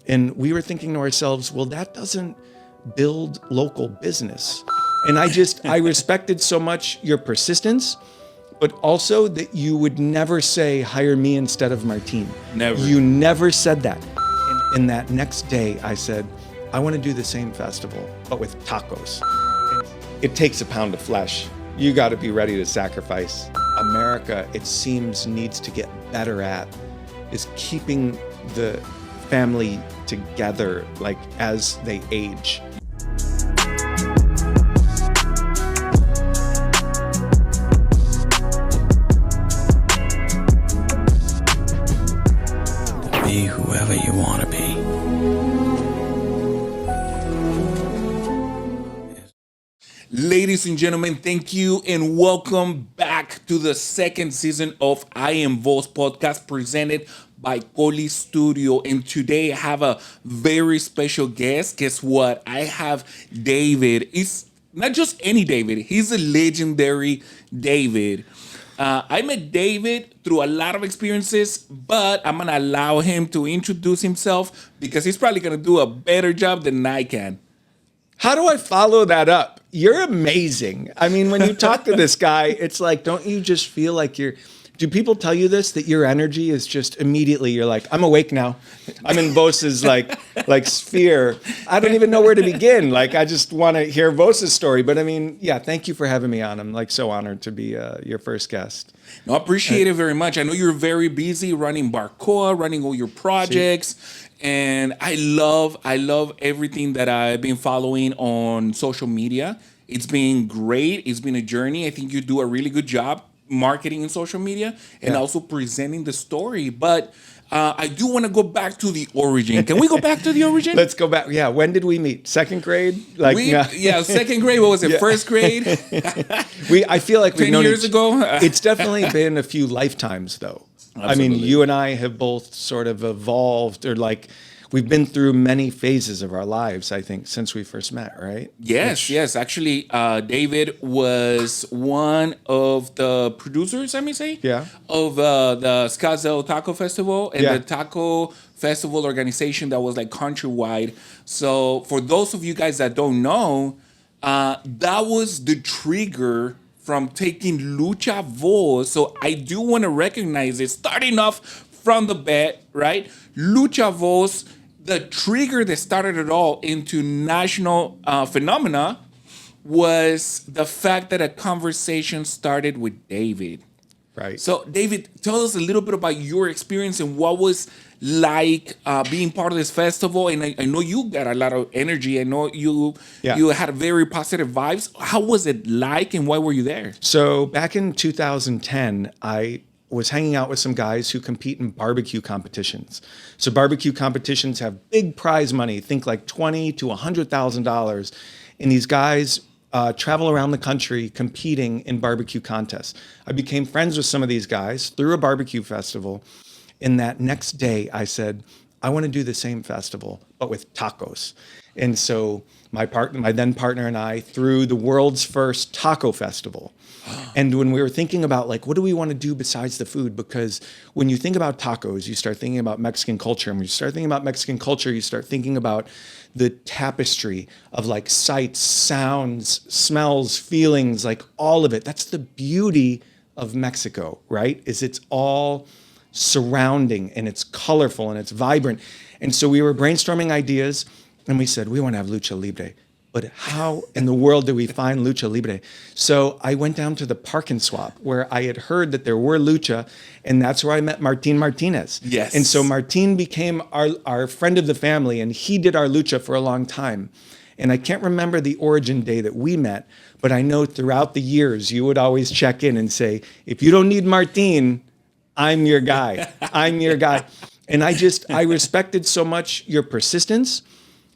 And we were thinking to ourselves, well, that doesn't build local business. And I respected so much your persistence, but also that you would never say, hire me instead of Martin. Never. You never said that. And that next day I said, I want to do the same festival, but with tacos. It takes a pound of flesh. You got to be ready to sacrifice. America, it seems, needs to get better at is keeping the family together, like as they age. Be whoever you want to be. Ladies and gentlemen, thank you and welcome back to the second season of I AM VOZ Podcast presented by CoLi Studios. And today I have a very special guest. Guess what? I have David. It's not just any David. He's a legendary David. I met David through a lot of experiences, but I'm going to allow him to introduce himself because he's probably going to do a better job than I can. How do I follow that up? You're amazing. I mean, when you talk to this guy, it's like, don't you just feel like do people tell you this, that your energy is just immediately, you're like, I'm awake now. I'm in Voz's like sphere. I don't even know where to begin. Like, I just want to hear Voz's story. But I mean, yeah, thank you for having me on. I'm like so honored to be your first guest. No, I appreciate it very much. I know you're very busy running Barcoa, running all your projects. And I love everything that I've been following on social media. It's been great. It's been a journey. I think you do a really good job marketing in social media and also presenting the story. But I do want to go back to the origin. Can we go back to the origin? Let's go back. Yeah. When did we meet? Second grade? Second grade. What was it? Yeah. First grade? I feel like we've 10 known years ago. It's definitely been a few lifetimes, though. Absolutely. I mean, you and I have both sort of evolved, or like we've been through many phases of our lives, I think, since we first met, right? Yes. Actually, David was one of the producers, let me say, of the Scottsdale Taco Festival and the Taco Festival organization that was like countrywide. So for those of you guys that don't know, that was the trigger from taking Lucha Voz. So I do want to recognize it, starting off from the bat, right? Lucha Voz, the trigger that started it all into national phenomena was the fact that a conversation started with David. Right. So David, tell us a little bit about your experience and what was like being part of this festival. And I know you got a lot of energy. I know you had very positive vibes. How was it like and why were you there? So back in 2010, I was hanging out with some guys who compete in barbecue competitions. So barbecue competitions have big prize money, think like $20,000 to $100,000. And these guys travel around the country competing in barbecue contests. I became friends with some of these guys through a barbecue festival. And that next day I said, I want to do the same festival, but with tacos. And so my then partner and I threw the world's first taco festival. And when we were thinking about like, what do we want to do besides the food? Because when you think about tacos, you start thinking about Mexican culture. And when you start thinking about Mexican culture, you start thinking about the tapestry of like sights, sounds, smells, feelings, like all of it. That's the beauty of Mexico, right? Is it's all surrounding and it's colorful and it's vibrant. And so we were brainstorming ideas and we said, we want to have lucha libre. But how in the world do we find lucha libre? So I went down to the Park and Swap where I had heard that there were lucha, and that's where I met Martin Martinez. Yes. And so Martin became our friend of the family, and he did our lucha for a long time. And I can't remember the origin day that we met, but I know throughout the years you would always check in and say, if you don't need Martin, I'm your guy. I'm your guy. And I respected so much your persistence,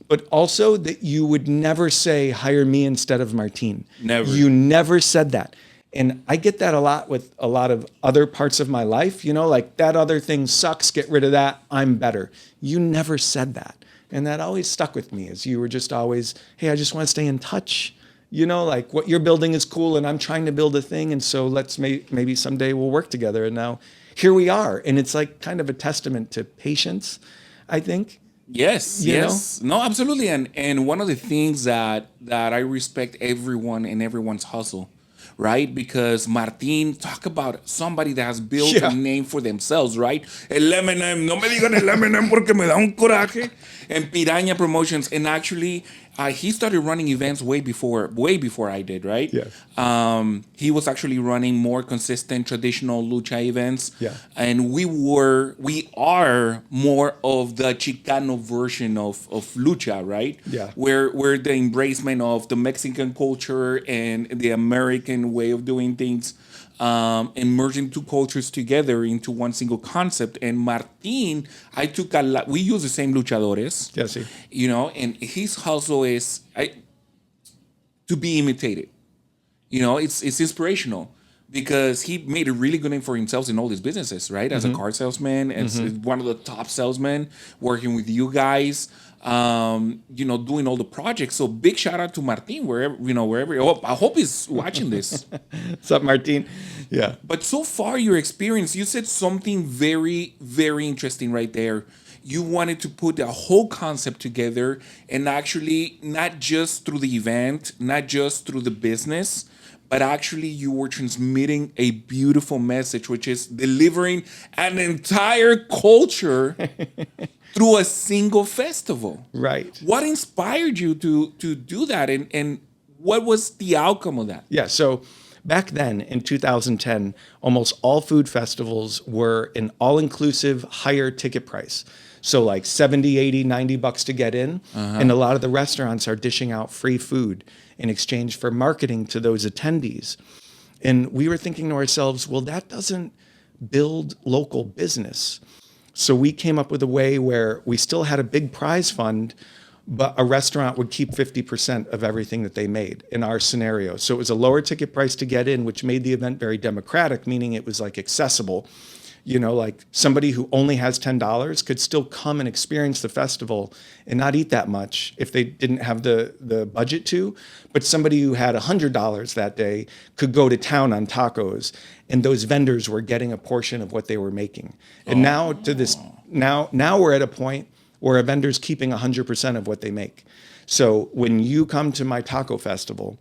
but also that you would never say, hire me instead of Martin. Never. You never said that. And I get that a lot with a lot of other parts of my life, like that other thing sucks, get rid of that, I'm better. You never said that. And that always stuck with me, as you were just always, hey, I just want to stay in touch. Like what you're building is cool and I'm trying to build a thing. And so let's maybe someday we'll work together. And now here we are. And it's like kind of a testament to patience, I think. Yes, You yes. No, absolutely. And one of the things that I respect everyone and everyone's hustle, right? Because Martin, talk about somebody that has built a name for themselves, right? El M&M, no me digan el M&M porque me da un coraje. And Piraña Promotions. And actually, he started running events way before I did, right? Yes. He was actually running more consistent traditional lucha events. Yeah. And we are more of the Chicano version of lucha, right? Yeah. Where the embracement of the Mexican culture and the American way of doing things, and merging two cultures together into one single concept. And Martin, I took a lot. We use the same luchadores. Yes, sí. You know, and his hustle is to be imitated. You know, it's inspirational because he made a really good name for himself in all his businesses, right? As a car salesman, as one of the top salesmen, working with you guys, you know, doing all the projects. So big shout out to Martin, wherever. Oh, I hope he's watching this. What's up, Martin? Yeah. But so far, your experience, you said something very, very interesting right there. You wanted to put a whole concept together and actually not just through the event, not just through the business, but actually you were transmitting a beautiful message, which is delivering an entire culture through a single festival. Right. What inspired you to do that, and what was the outcome of that? Yeah, so back then in 2010, almost all food festivals were an all-inclusive higher ticket price. So like 70, 80, 90 bucks to get in. And a lot of the restaurants are dishing out free food in exchange for marketing to those attendees. And we were thinking to ourselves, well, that doesn't build local business. So we came up with a way where we still had a big prize fund, but a restaurant would keep 50% of everything that they made in our scenario. So it was a lower ticket price to get in, which made the event very democratic, meaning it was like accessible. You know, like somebody who only has $10 could still come and experience the festival and not eat that much if they didn't have the budget to. But somebody who had $100 that day could go to town on tacos, and those vendors were getting a portion of what they were making. And now we're at a point where a vendor's keeping 100% of what they make. So when you come to my taco festival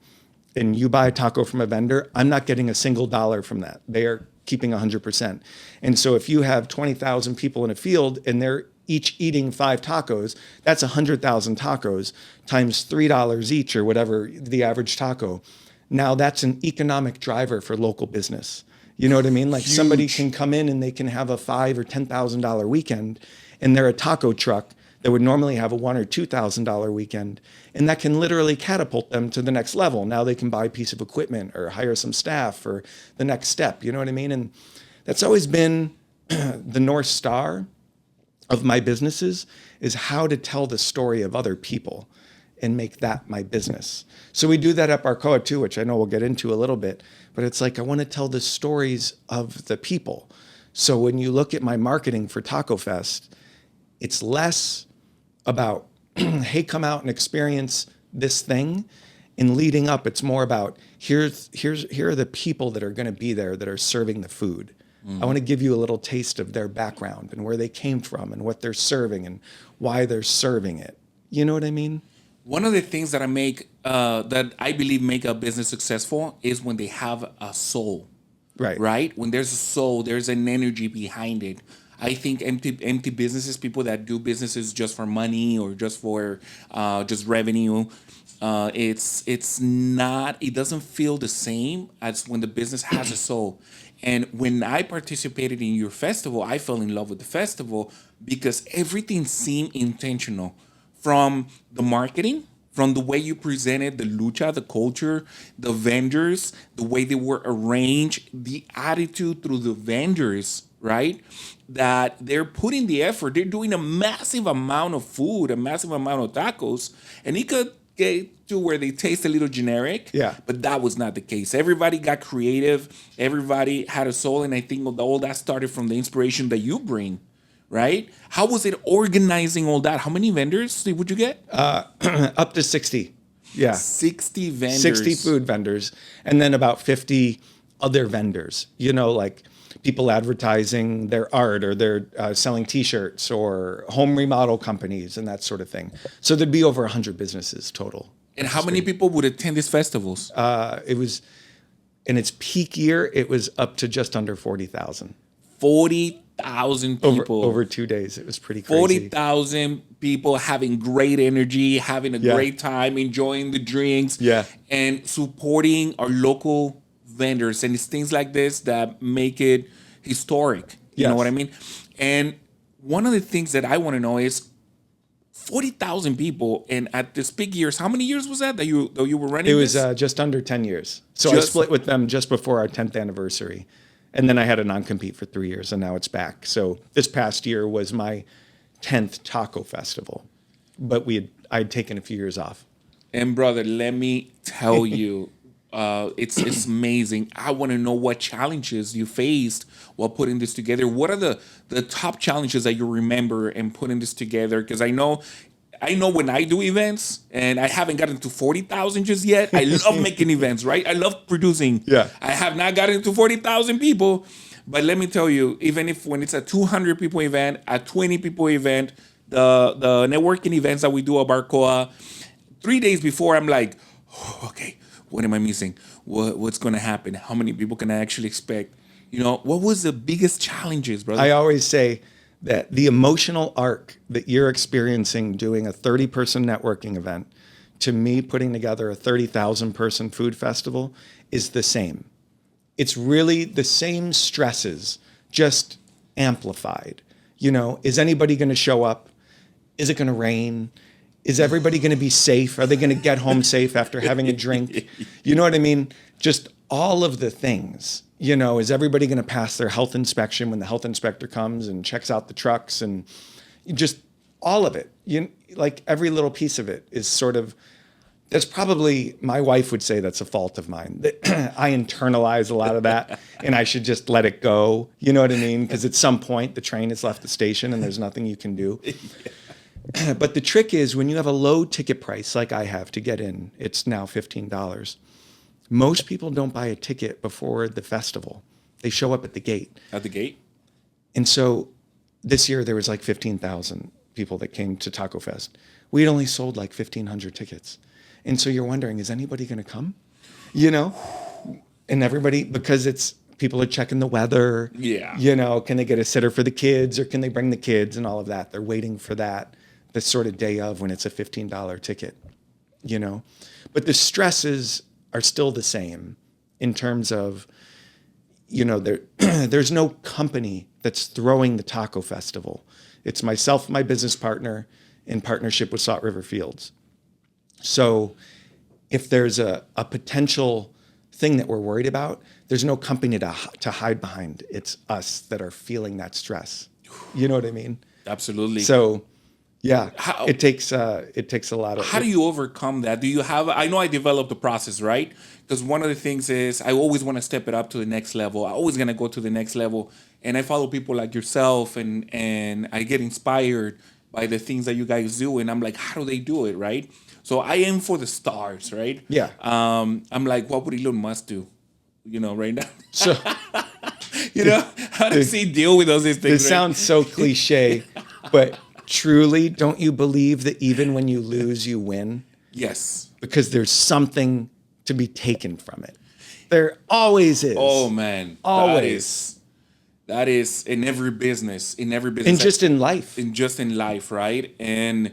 and you buy a taco from a vendor, I'm not getting a single dollar from that. They are keeping 100%. And so if you have 20,000 people in a field and they're each eating 5 tacos, that's 100,000 tacos times $3 each or whatever the average taco. Now that's an economic driver for local business. You know what I mean? Like somebody can come in and they can have a $5,000 or $10,000 weekend, and they're a taco truck that would normally have a $1,000 or $2,000 weekend. And that can literally catapult them to the next level. Now they can buy a piece of equipment or hire some staff for the next step. You know what I mean? And that's always been the North Star of my businesses, is how to tell the story of other people and make that my business. So we do that at Barcoa too, which I know we'll get into a little bit, but it's like, I want to tell the stories of the people. So when you look at my marketing for Taco Fest, it's less about, hey, come out and experience this thing. In leading up, it's more about, here are the people that are going to be there that are serving the food. I want to give you a little taste of their background and where they came from and what they're serving and why they're serving it. You know what I mean? One of the things that I believe make a business successful is when they have a soul. Right? When there's a soul, there's an energy behind it. I think empty businesses, people that do businesses just for money or just for just revenue, it doesn't feel the same as when the business has a soul. And when I participated in your festival, I fell in love with the festival because everything seemed intentional. From the marketing, from the way you presented the lucha, the culture, the vendors, the way they were arranged, the attitude through the vendors, right? That they're putting the effort. They're doing a massive amount of food, a massive amount of tacos, and it could get to where they taste a little generic. Yeah. But that was not the case. Everybody got creative. Everybody had a soul, and I think all that started from the inspiration that you bring. Right? How was it organizing all that? How many vendors would you get? Up to 60. Yeah. 60 vendors. 60 food vendors. And then about 50 other vendors. You know, like people advertising their art, or they're selling T-shirts, or home remodel companies and that sort of thing. So there'd be over 100 businesses total. And how many people would attend these festivals? It was, in its peak year, it was up to just under 40,000. 40,000 people. Over 2 days. It was pretty crazy. 40,000 people having great energy, having a great time, enjoying the drinks, and supporting our local vendors. And it's things like this that make it historic. You know what I mean? And one of the things that I want to know is 40,000 people, and at this big years, how many years was that you were running? It was just under 10 years. So I split with them just before our 10th anniversary. And then I had a non-compete for 3 years, and now it's back. So this past year was my 10th taco festival, but I'd taken a few years off. And brother, let me tell you, it's amazing. I want to know what challenges you faced while putting this together. What are the top challenges that you remember in putting this together? Because I know when I do events, and I haven't gotten to 40,000 just yet. I love making events, right? I love producing. Yeah. I have not gotten to 40,000 people, but let me tell you, even if when it's a 200 people event, a 20 people event, the networking events that we do at Barcoa, 3 days before, I'm like, oh, okay, what am I missing? What's going to happen? How many people can I actually expect? You know, what was the biggest challenges, brother? I always say that the emotional arc that you're experiencing doing a 30-person networking event to me putting together a 30,000-person food festival is the same. It's really the same stresses, just amplified. You know, is anybody going to show up? Is it going to rain? Is everybody going to be safe? Are they going to get home safe after having a drink? You know what I mean? Just all of the things. You know, is everybody going to pass their health inspection when the health inspector comes and checks out the trucks? And just all of it. Like every little piece of it is sort of, that's probably, my wife would say that's a fault of mine. That I internalize a lot of that and I should just let it go. You know what I mean? Because at some point the train has left the station and there's nothing you can do. But the trick is when you have a low ticket price like I have to get in, it's now $15. Most people don't buy a ticket before the festival. They show up at the gate. At the gate? And so this year there was like 15,000 people that came to Taco Fest. We had only sold like 1,500 tickets. And so you're wondering, is anybody going to come? You know? And everybody, because people are checking the weather. Yeah. You know, can they get a sitter for the kids or can they bring the kids and all of that? They're waiting for that, the sort of day of when it's a $15 ticket, you know? But the stresses are still the same in terms of, you know, there's no company that's throwing the taco festival. It's myself, my business partner, in partnership with Salt River Fields. So if there's a potential thing that we're worried about, there's no company to hide behind. It's us that are feeling that stress. You know what I mean? Absolutely. So yeah, it takes a lot of. How do you overcome that? Do you have? I know I developed the process, right? Because one of the things is I always want to step it up to the next level. I always gonna go to the next level, and I follow people like yourself, and I get inspired by the things that you guys do, and I'm like, how do they do it, right? So I aim for the stars, right? Yeah. I'm like, what would Elon Musk do? You know, right now. So, you know, how does he deal with those things? It sounds so cliche, but. Truly, don't you believe that even when you lose, you win? Yes. Because there's something to be taken from it. There always is. Oh, man. Always. That is in every business. In every business. And just in life. Just in life, right? And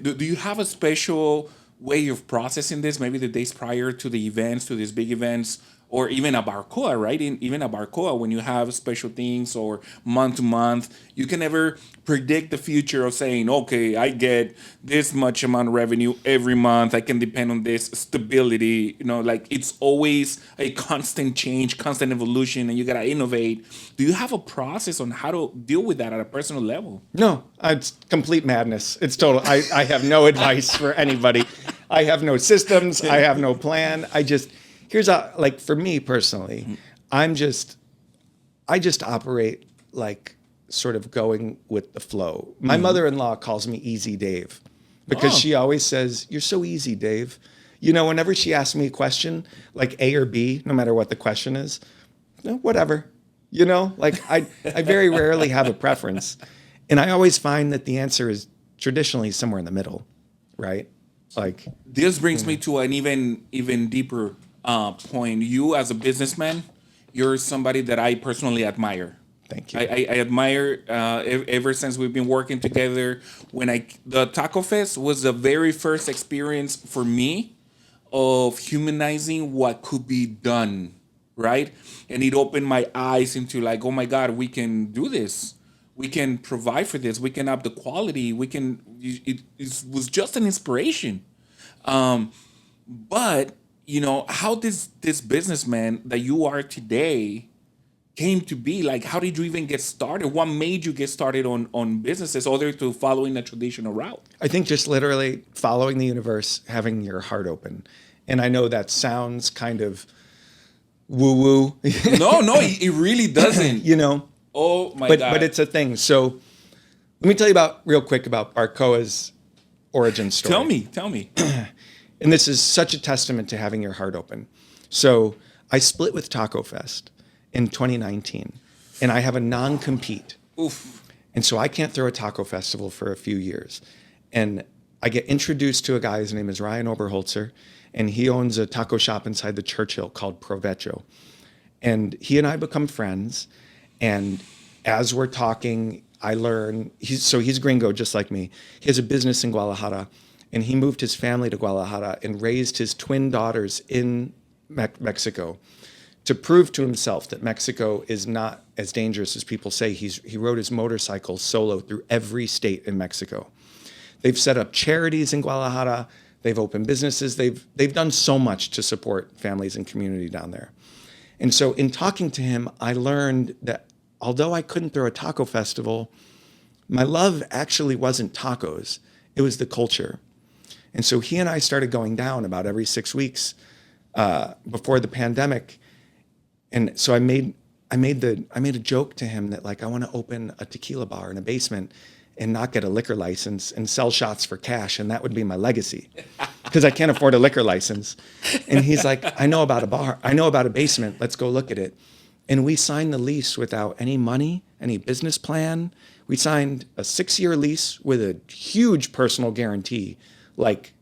do you have a special way of processing this? Maybe the days prior to the events, to these big events, or even a Barcoa, right? Even a Barcoa, when you have special things or month to month, you can never predict the future of saying, okay, I get this much amount of revenue every month. I can depend on this stability. You know, like it's always a constant change, constant evolution, and you got to innovate. Do you have a process on how to deal with that at a personal level? No, it's complete madness. It's total. I have no advice for anybody. I have no systems. I have no plan. Here's like for me personally, I just operate like sort of going with the flow. My mother-in-law calls me Easy Dave because she always says, "You're so easy, Dave." You know, whenever she asks me a question, like A or B, no matter what the question is, no, whatever. You know, like I very rarely have a preference. And I always find that the answer is traditionally somewhere in the middle, right? Like this brings me to an even deeper point. You as a businessman, you're somebody that I personally admire. Thank you. I admire ever since we've been working together. The Taco Fest was the very first experience for me of humanizing what could be done, right? And it opened my eyes into like, oh my God, we can do this. We can provide for this. We can up the quality. It was just an inspiration. But you know how this businessman that you are today came to be. Like, how did you even get started? What made you get started on businesses other to following a traditional route? I think just literally following the universe, having your heart open. And I know that sounds kind of woo-woo. No, it really doesn't. You know? Oh my God. But it's a thing. So let me tell you real quick about Barcoa's origin story. Tell me. And this is such a testament to having your heart open. So I split with Taco Fest in 2019, and I have a non-compete. Oof. And so I can't throw a taco festival for a few years. And I get introduced to a guy, his name is Ryan Oberholzer, and he owns a taco shop inside the Churchill called Provecho. And he and I become friends. And as we're talking, I learn, he's gringo just like me. He has a business in Guadalajara, and he moved his family to Guadalajara and raised his twin daughters in Mexico to prove to himself that Mexico is not as dangerous as people say. He rode his motorcycle solo through every state in Mexico. They've set up charities in Guadalajara. They've opened businesses. They've done so much to support families and community down there. And so in talking to him, I learned that although I couldn't throw a taco festival, my love actually wasn't tacos. It was the culture. And so he and I started going down about every 6 weeks before the pandemic. And so I made a joke to him that like, I want to open a tequila bar in a basement and not get a liquor license and sell shots for cash. And that would be my legacy because I can't afford a liquor license. And he's like, I know about a bar. I know about a basement. Let's go look at it. And we signed the lease without any money, any business plan. We signed a 6-year lease with a huge personal guarantee, like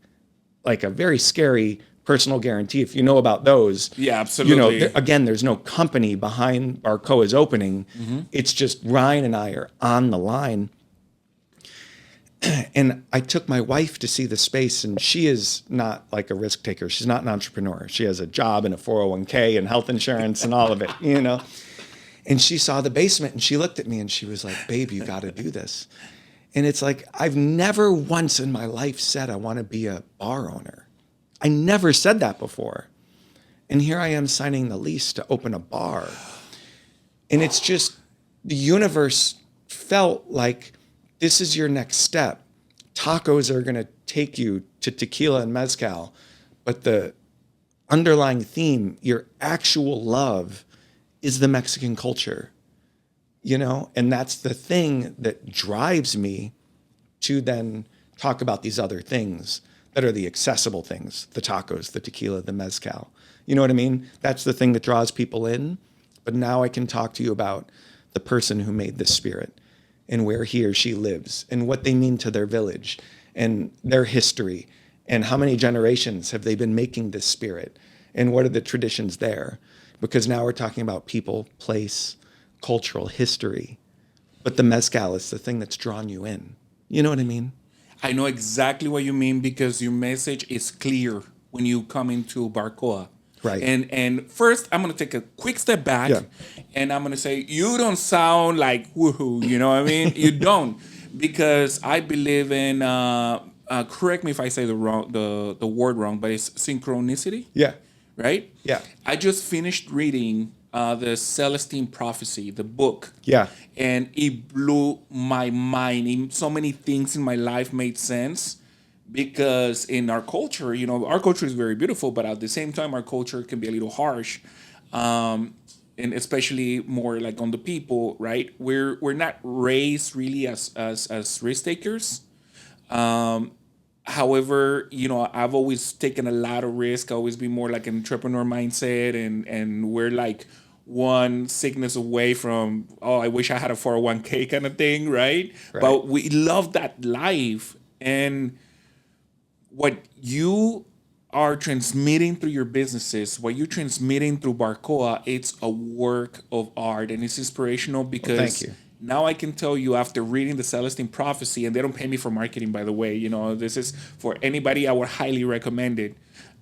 a very scary personal guarantee. If you know about those, yeah, absolutely. You know, again, there's no company behind Barcoa's opening. Mm-hmm. It's just Ryan and I are on the line. And I took my wife to see the space, and she is not like a risk taker. She's not an entrepreneur. She has a job and a 401k and health insurance and all of it, you know. And she saw the basement, and she looked at me, and she was like, babe, you got to do this. And it's like, I've never once in my life said I want to be a bar owner. I never said that before. And here I am signing the lease to open a bar. And it's just, the universe felt like, this is your next step. Tacos are going to take you to tequila and mezcal. But the underlying theme, your actual love, is the Mexican culture. You know, and that's the thing that drives me to then talk about these other things that are the accessible things, the tacos, the tequila, the mezcal. You know what I mean? That's the thing that draws people in. But now I can talk to you about the person who made this spirit and where he or she lives and what they mean to their village and their history and how many generations have they been making this spirit and what are the traditions there. Because now we're talking about people, place, cultural history, but the mezcal is the thing that's drawn you in. You know what I mean? I know exactly what you mean because your message is clear when you come into Barcoa. Right. And first, I'm going to take a quick step back, and I'm going to say, you don't sound like woohoo, you know what I mean? You don't, because I believe in, correct me if I say the word wrong, but it's synchronicity. Yeah. Right? Yeah. I just finished reading the Celestine Prophecy, the book. Yeah. And it blew my mind. So many things in my life made sense because in our culture, you know, our culture is very beautiful, but at the same time, our culture can be a little harsh. And especially more like on the people, right? We're not raised really as risk takers. However, you know, I've always taken a lot of risk. I always been more like an entrepreneur mindset, and we're like one sickness away from, oh, I wish I had a 401k kind of thing, right? But we love that life. And what you are transmitting through your businesses, what you're transmitting through Barcoa, it's a work of art, and it's inspirational because thank you. Now I can tell you after reading the Celestine Prophecy, and they don't pay me for marketing, by the way, this is for anybody, I would highly recommend it.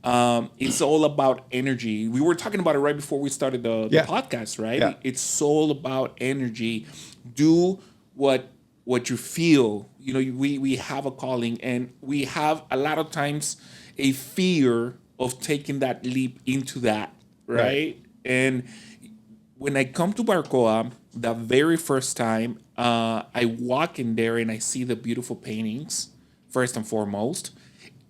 It's all about energy. We were talking about it right before we started the podcast, right? Yeah. It's all about energy. Do what you feel. We have a calling, and we have a lot of times a fear of taking that leap into that, right? And when I come to Barcoa, the very first time, I walk in there and I see the beautiful paintings, first and foremost.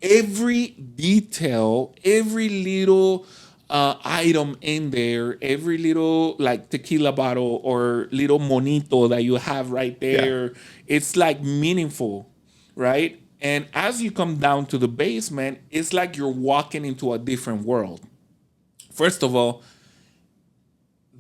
Every detail, every little item in there, every little like tequila bottle or little monito that you have right there, it's like meaningful, right? And as you come down to the basement, it's like you're walking into a different world. First of all,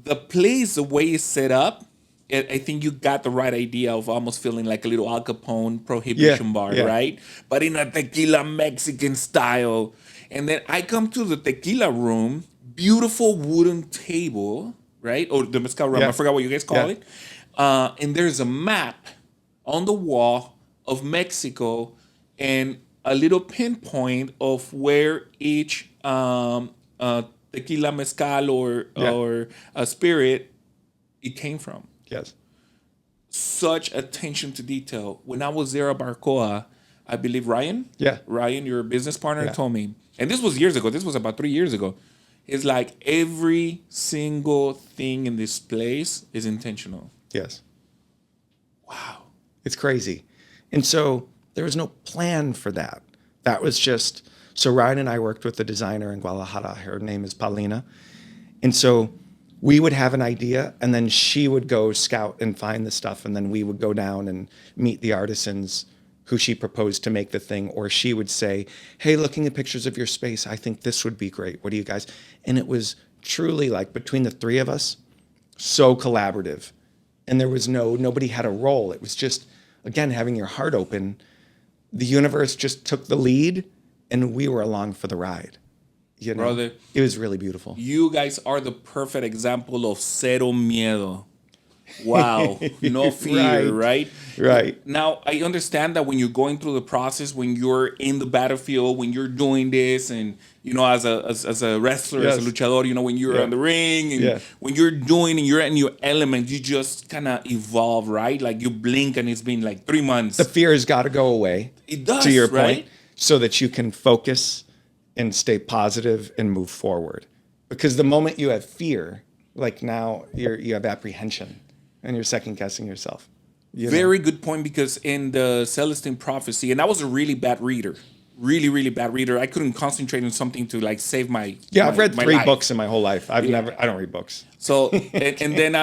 the place, the way it's set up, I think you got the right idea of almost feeling like a little Al Capone prohibition bar, right? But in a tequila Mexican style. And then I come to the tequila room, beautiful wooden table, right? Or the mezcal room, I forgot what you guys call it. And there's a map on the wall of Mexico and a little pinpoint of where each tequila, mezcal, or a spirit, it came from. Yes. Such attention to detail. When I was there at Barcoa, I believe Ryan, your business partner, told me, and this was years ago, this was about 3 years ago, it's like every single thing in this place is intentional. Yes. Wow. It's crazy. And so there was no plan for that. That was just, so Ryan and I worked with a designer in Guadalajara. Her name is Paulina. And so we would have an idea, and then she would go scout and find the stuff, and then we would go down and meet the artisans who she proposed to make the thing, or she would say, hey, looking at pictures of your space, I think this would be great. What do you guys? And it was truly like between the three of us, so collaborative. And there was nobody had a role. It was just, again, having your heart open. The universe just took the lead, and we were along for the ride. Brother, it was really beautiful. You guys are the perfect example of cero miedo. Wow. No fear, right? Right. Now, I understand that when you're going through the process, when you're in the battlefield, when you're doing this, and, as a wrestler, as a luchador, when you're on the ring, and when you're doing and you're in your element, you just kind of evolve, right? Like you blink and it's been like 3 months. The fear has got to go away. It does, to your right? point, so that you can focus and stay positive and move forward. Because the moment you have fear, like now you have apprehension and you're second guessing yourself. Very good point, because in the Celestine Prophecy, and I was a really bad reader, really, really bad reader. I couldn't concentrate on something to like save my I've read my 3 life. books in my whole life. I don't read books. So, and then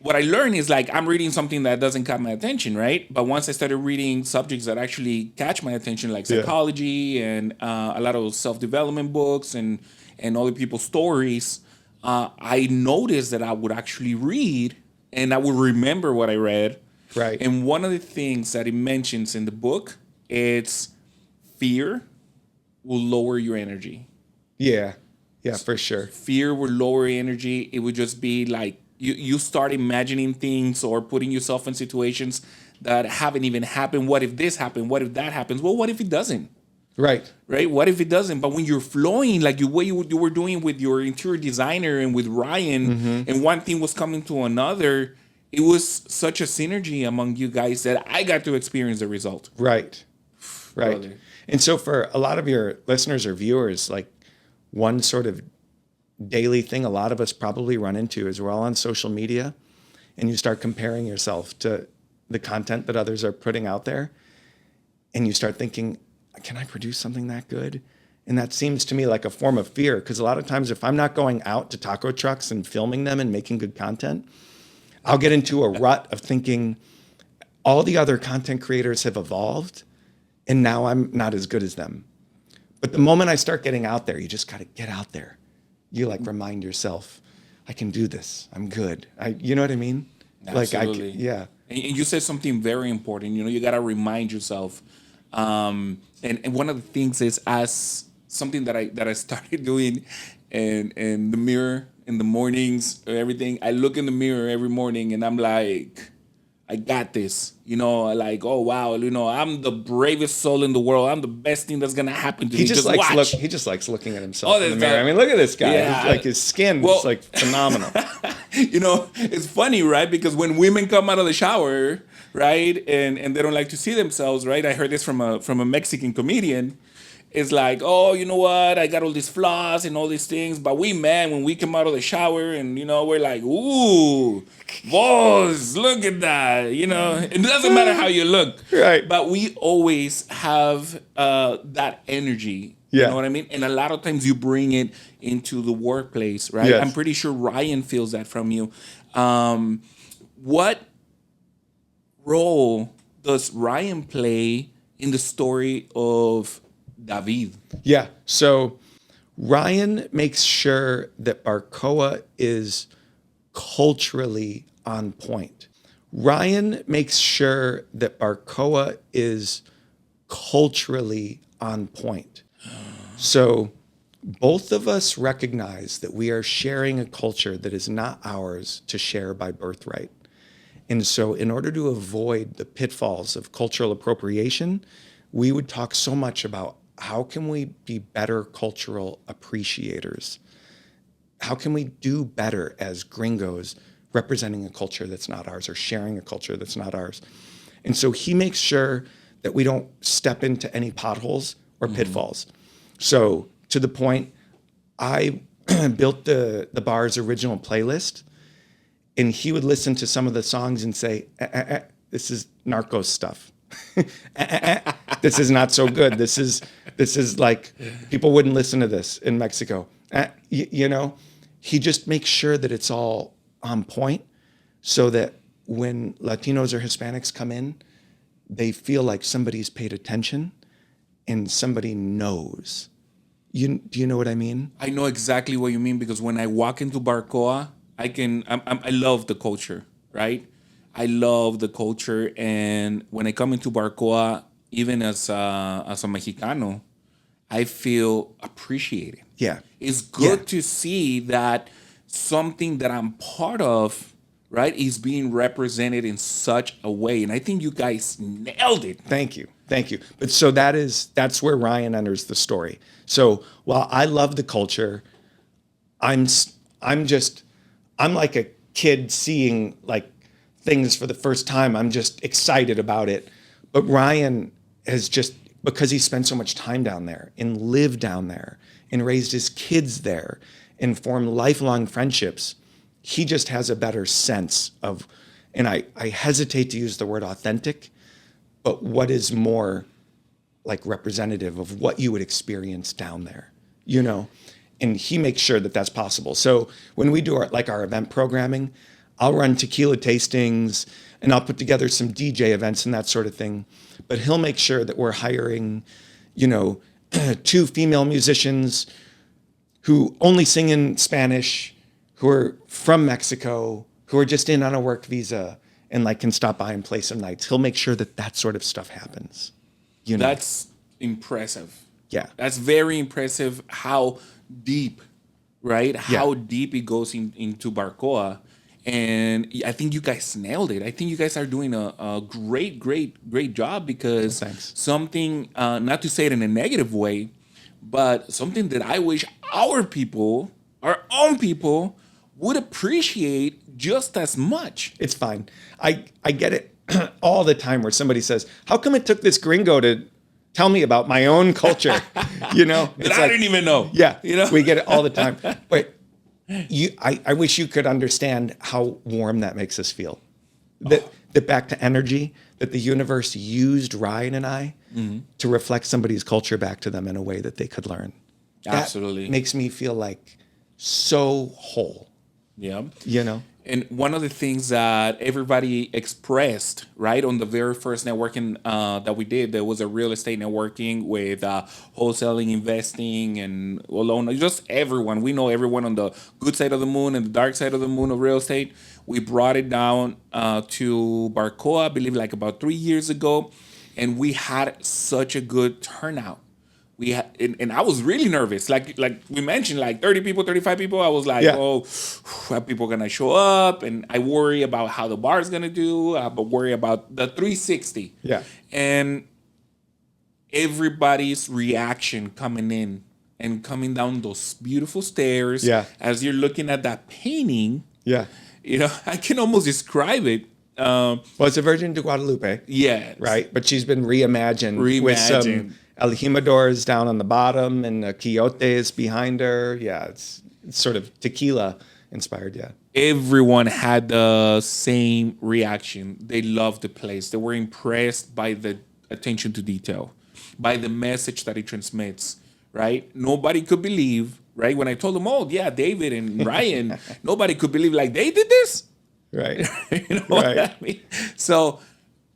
what I learned is like I'm reading something that doesn't catch my attention, right? But once I started reading subjects that actually catch my attention, like psychology and a lot of self-development books and other people's stories, I noticed that I would actually read and I would remember what I read. Right. And one of the things that it mentions in the book, it's fear will lower your energy. Yeah, for sure. Fear will lower your energy. It would just be like, you start imagining things or putting yourself in situations that haven't even happened. What if this happened? What if that happens? Well, what if it doesn't? Right. What if it doesn't? But when you're flowing, like you were doing with your interior designer and with Ryan, and one thing was coming to another, it was such a synergy among you guys that I got to experience the result. Right. Brother. And so for a lot of your listeners or viewers, like one sort of daily thing a lot of us probably run into is we're all on social media and you start comparing yourself to the content that others are putting out there. And you start thinking, can I produce something that good? And that seems to me like a form of fear, because a lot of times if I'm not going out to taco trucks and filming them and making good content, I'll get into a rut of thinking all the other content creators have evolved and now I'm not as good as them. But the moment I start getting out there, you just got to get out there. You like remind yourself, I can do this. I'm good. You know what I mean? Absolutely. Yeah. And you said something very important. You got to remind yourself. And one of the things is, as something that I started doing in the mirror in the mornings, everything. I look in the mirror every morning and I'm like, I got this. Like, oh wow, I'm the bravest soul in the world. I'm the best thing that's gonna happen to me. He just likes looking at himself in the mirror. I mean, look at this guy. Yeah. His skin is like phenomenal. It's funny, right? Because when women come out of the shower, right, and they don't like to see themselves, right? I heard this from a Mexican comedian. It's like, oh, you know what? I got all these flaws and all these things, but we men, when we come out of the shower and we're like, ooh, boss, look at that. It doesn't matter how you look, right? But we always have that energy. You know what I mean? And a lot of times you bring it into the workplace, right? Yes. I'm pretty sure Ryan feels that from you. What role does Ryan play in the story of David? Yeah. So Ryan makes sure that Barcoa is culturally on point. Ryan makes sure that Barcoa is culturally on point. So both of us recognize that we are sharing a culture that is not ours to share by birthright. And so in order to avoid the pitfalls of cultural appropriation, we would talk so much about how can we be better cultural appreciators? How can we do better as gringos representing a culture that's not ours or sharing a culture that's not ours? And so he makes sure that we don't step into any potholes or pitfalls. So to the point, I built the bar's original playlist, and he would listen to some of the songs and say, this is Narcos stuff. This is not so good. This is like, people wouldn't listen to this in Mexico. He just makes sure that it's all on point so that when Latinos or Hispanics come in, they feel like somebody's paid attention and somebody knows. Do you know what I mean? I know exactly what you mean, because when I walk into Barcoa, I love the culture, right? I love the culture, and when I come into Barcoa, even as a Mexicano, I feel appreciated. Yeah. It's good to see that something that I'm part of, right, is being represented in such a way. And I think you guys nailed it. Thank you. But so that's where Ryan enters the story. So while I love the culture, I'm like a kid seeing like things for the first time. I'm just excited about it. But Ryan has just, because he spent so much time down there and lived down there and raised his kids there and formed lifelong friendships, he just has a better sense of, and I hesitate to use the word authentic, but what is more like representative of what you would experience down there, and he makes sure that that's possible. So when we do our event programming, I'll run tequila tastings and I'll put together some DJ events and that sort of thing. But he'll make sure that we're hiring, 2 female musicians who only sing in Spanish, who are from Mexico, who are just in on a work visa and like can stop by and play some nights. He'll make sure that sort of stuff happens. That's impressive. Yeah. That's very impressive how deep, right? How deep it goes into Barcoa. And I think you guys nailed it. I think you guys are doing a great job, because something, not to say it in a negative way, but something that I wish our own people would appreciate just as much. It's fine. I get it all the time where somebody says, how come it took this gringo to tell me about my own culture? That I didn't even know. Yeah, we get it all the time. But I wish you could understand how warm that makes us feel. That back to energy, that the universe used Ryan and I to reflect somebody's culture back to them in a way that they could learn. Absolutely. That makes me feel like so whole. Yeah. And one of the things that everybody expressed, right, on the very first networking that we did, there was a real estate networking with wholesaling, investing, and loan. Just everyone. We know everyone on the good side of the moon and the dark side of the moon of real estate. We brought it down to Barcoa, I believe, like about 3 years ago, and we had such a good turnout. And I was really nervous. Like we mentioned, like 30 people, 35 people. I was like, oh, are people gonna show up? And I worry about how the bar is gonna do, but worry about the 360. Yeah. And everybody's reaction coming in and coming down those beautiful stairs. Yeah. As you're looking at that painting. Yeah. I can almost describe it. Well, it's a Virgin de Guadalupe. Yeah. Right. But she's been reimagined with some aljimadores down on the bottom and quiotes behind her. Yeah, it's sort of tequila inspired. Yeah. Everyone had the same reaction. They loved the place. They were impressed by the attention to detail, by the message that it transmits, right? Nobody could believe, right? When I told them, oh, yeah, David and Ryan, nobody could believe, like, they did this? Right. You know what I mean? So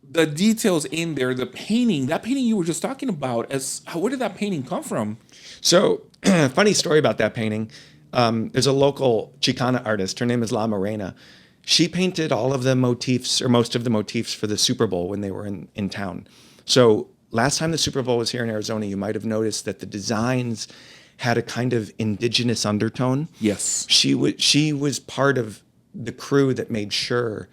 the details in there, the painting, that painting you were just talking about, where did that painting come from? So, funny story about that painting. There's a local Chicana artist. Her name is La Morena. She painted all of the motifs, or most of the motifs, for the Super Bowl when they were in town. So last time the Super Bowl was here in Arizona, you might have noticed that the designs had a kind of indigenous undertone. Yes. She was part of the crew that made sure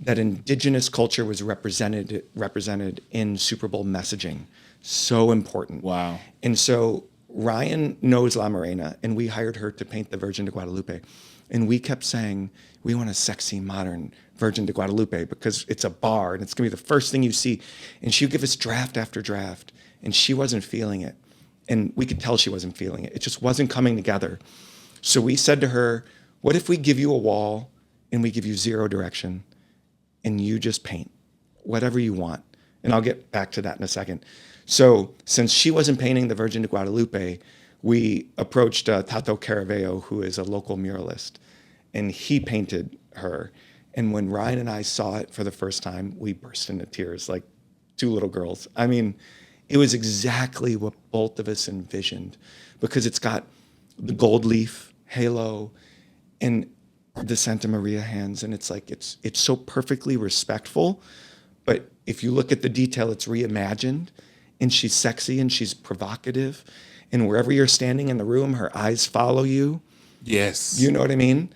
that indigenous culture was represented in Super Bowl messaging. So important. Wow. And so Ryan knows La Morena, and we hired her to paint the Virgin de Guadalupe. And we kept saying, we want a sexy, modern Virgin de Guadalupe because it's a bar and it's going to be the first thing you see. And she would give us draft after draft, and she wasn't feeling it. And we could tell she wasn't feeling it. It just wasn't coming together. So we said to her, what if we give you a wall and we give you zero direction and you just paint whatever you want? And I'll get back to that in a second. So since she wasn't painting the Virgin de Guadalupe, we approached Tato Caraveo, who is a local muralist, and he painted her. And when Ryan and I saw it for the first time, we burst into tears like two little girls. I mean, it was exactly what both of us envisioned because it's got the gold leaf halo and the Santa Maria hands, and it's like it's so perfectly respectful, but if you look at the detail, it's reimagined, and she's sexy and she's provocative, and wherever you're standing in the room, her eyes follow you. Yes. You know what I mean?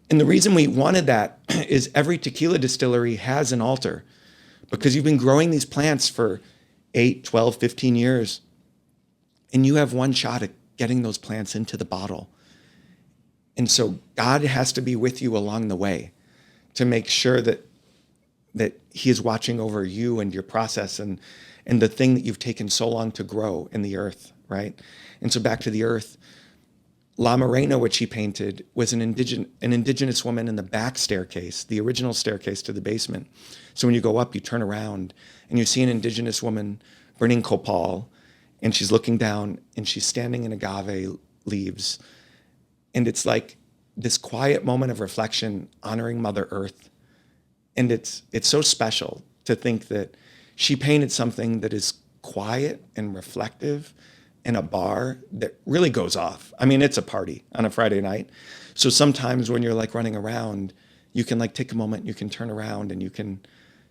And the reason we wanted that is every tequila distillery has an altar because you've been growing these plants for 8, 12, 15 years, and you have one shot at getting those plants into the bottle. And so God has to be with you along the way to make sure that he is watching over you and your process and the thing that you've taken so long to grow in the earth, right? And so back to the earth, La Morena, which he painted, was an indigenous woman in the back staircase, the original staircase to the basement. So when you go up, you turn around and you see an indigenous woman burning copal, and she's looking down and she's standing in agave leaves. And it's like this quiet moment of reflection, honoring Mother Earth. And it's so special to think that she painted something that is quiet and reflective in a bar that really goes off. I mean, it's a party on a Friday night. So sometimes when you're like running around, you can like take a moment, you can turn around and you can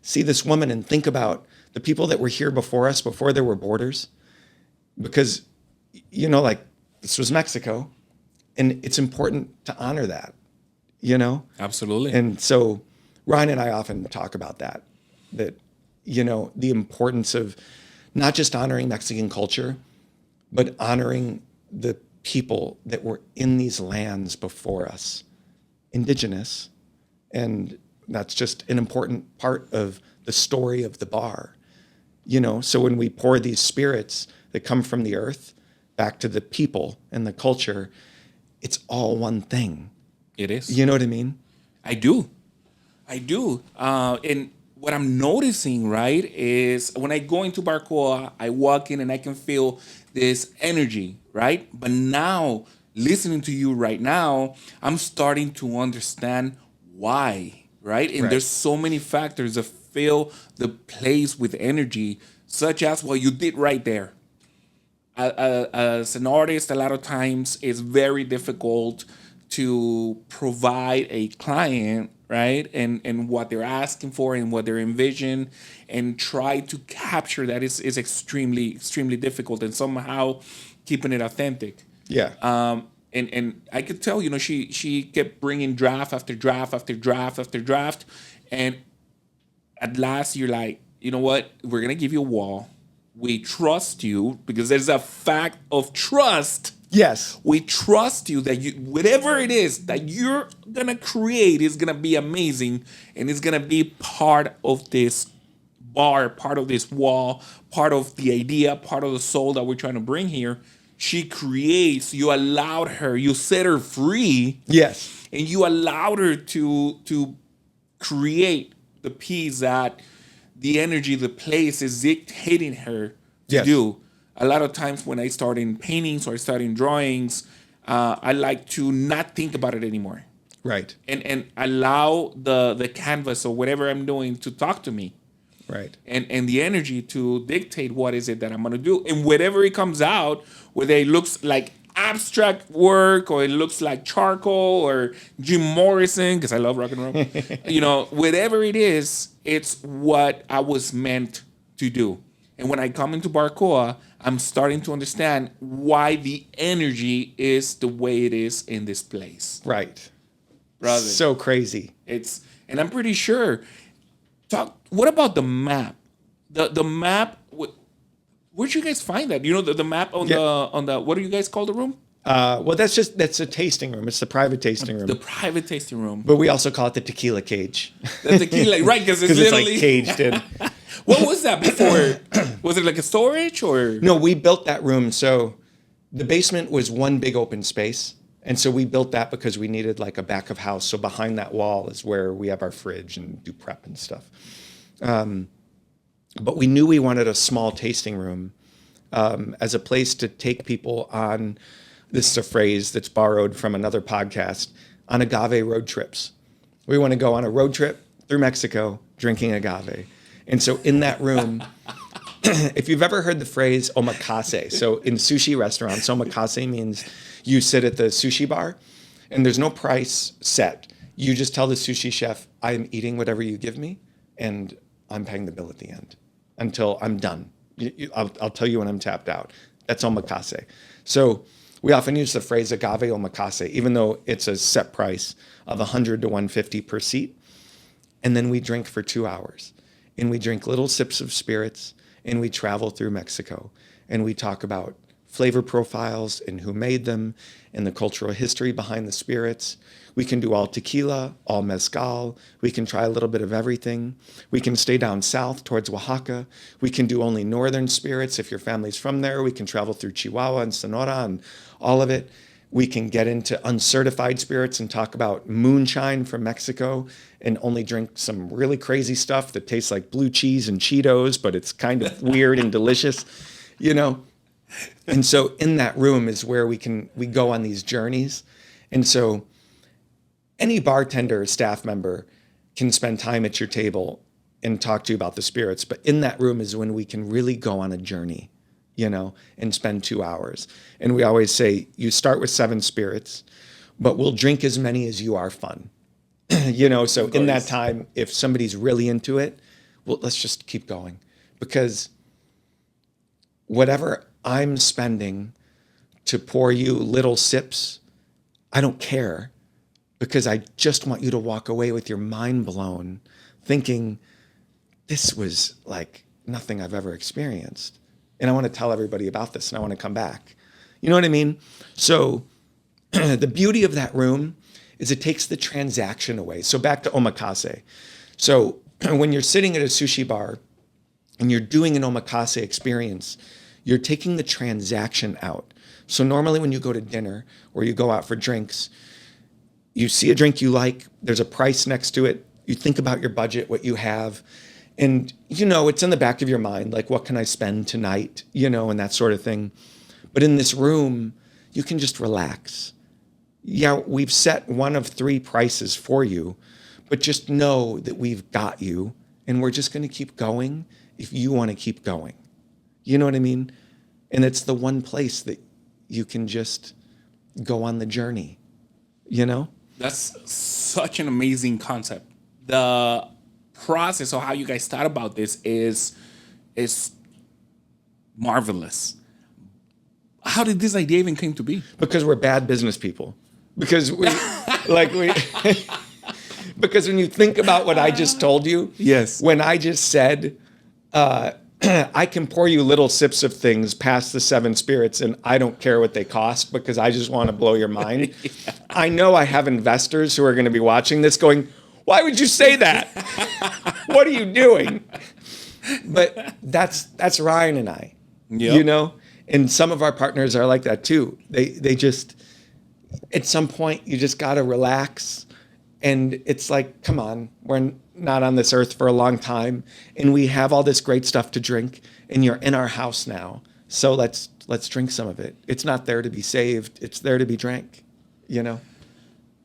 see this woman and think about the people that were here before us, before there were borders. Because, you know, like this was Mexico. And it's important to honor that, you know? Absolutely. And so Ryan and I often talk about that, you know, the importance of not just honoring Mexican culture, but honoring the people that were in these lands before us, indigenous. And that's just an important part of the story of the bar, you know? So when we pour these spirits that come from the earth back to the people and the culture, it's all one thing. It is. You know what I mean? I do. And what I'm noticing, right, is when I go into Barcoa, I walk in and I can feel this energy, right? But now, listening to you right now, I'm starting to understand why, right? And there's so many factors that fill the place with energy, such as what you did right there. As an artist, a lot of times it's very difficult to provide a client, right? And what they're asking for and what they're envision, and try to capture that is extremely, extremely difficult, and somehow keeping it authentic. Yeah. And I could tell, she kept bringing draft after draft after draft after draft. And at last you're like, you know what? We're going to give you a wall. We trust you because there's a fact of trust. Yes. We trust you that whatever it is that you're going to create is going to be amazing. And it's going to be part of this bar, part of this wall, part of the idea, part of the soul that we're trying to bring here. She creates, you allowed her, you set her free. Yes. And you allowed her to create the piece that the energy, the place is dictating her to do. A lot of times when I start in paintings or I start in drawings, I like to not think about it anymore. Right. And allow the canvas or whatever I'm doing to talk to me. Right. And the energy to dictate what is it that I'm going to do. And whatever it comes out, whether it looks like abstract work or it looks like charcoal or Jim Morrison, because I love rock and roll, whatever it is, it's what I was meant to do. And when I come into Barcoa, I'm starting to understand why the energy is the way it is in this place. Right. Brother. So crazy. And I'm pretty sure. What about the map? The map. Where'd you guys find that? The map on the what do you guys call the room? Well, that's a tasting room. It's the private tasting room. The private tasting room. But we also call it the tequila cage. The tequila, right? Because it's literally like caged in. What was that before? Was it like a storage or? No, we built that room. So the basement was one big open space. And so we built that because we needed like a back of house. So behind that wall is where we have our fridge and do prep and stuff. But we knew we wanted a small tasting room as a place to take people on, this is a phrase that's borrowed from another podcast, on agave road trips. We want to go on a road trip through Mexico drinking agave. And so in that room, if you've ever heard the phrase omakase, so in sushi restaurants, omakase means you sit at the sushi bar and there's no price set. You just tell the sushi chef, I'm eating whatever you give me and I'm paying the bill at the end until I'm done. I'll tell you when I'm tapped out. That's omakase. So we often use the phrase agave omakase, even though it's a set price of $100 to $150 per seat. And then we drink for 2 hours. And we drink little sips of spirits, and we travel through Mexico. And we talk about flavor profiles and who made them and the cultural history behind the spirits. We can do all tequila, all mezcal. We can try a little bit of everything. We can stay down south towards Oaxaca. We can do only northern spirits if your family's from there. We can travel through Chihuahua and Sonora and all of it. We can get into uncertified spirits and talk about moonshine from Mexico and only drink some really crazy stuff that tastes like blue cheese and Cheetos, but it's kind of weird and delicious, And so in that room is where we go on these journeys. And so any bartender or staff member can spend time at your table and talk to you about the spirits. But in that room is when we can really go on a journey, and spend 2 hours. And we always say, you start with 7 spirits, but we'll drink as many as you are fun. So in that time, if somebody's really into it, well, let's just keep going. Because whatever I'm spending to pour you little sips, I don't care. Because I just want you to walk away with your mind blown, thinking, this was like nothing I've ever experienced. And I want to tell everybody about this, and I want to come back. You know what I mean? So the beauty of that room is it takes the transaction away. So back to omakase. So when you're sitting at a sushi bar and you're doing an omakase experience, you're taking the transaction out. So normally when you go to dinner or you go out for drinks, you see a drink you like, there's a price next to it, you think about your budget, what you have, and it's in the back of your mind, like, what can I spend tonight, and that sort of thing. But in this room, you can just relax. Yeah, we've set one of 3 prices for you, But just know that we've got you, and we're just going to keep going if you want to keep going. You know what I mean? And it's the one place that you can just go on the journey, you know? That's such an amazing concept. The process of how you guys thought about this is marvelous. How did this idea even came to be? Because we're bad business people. Because we because when you think about what I just told you, yes, when I just said, I can pour you little sips of things past the 7 spirits and I don't care what they cost because I just want to blow your mind. Yeah. I know I have investors who are going to be watching this going, why would you say that? What are you doing? But that's Ryan and I, you know, and some of our partners are like that too. They just, at some point you just got to relax. And it's like, come on, we're not on this earth for a long time, and we have all this great stuff to drink, and you're in our house now. So let's drink some of it. It's not there to be saved. It's there to be drank, you know?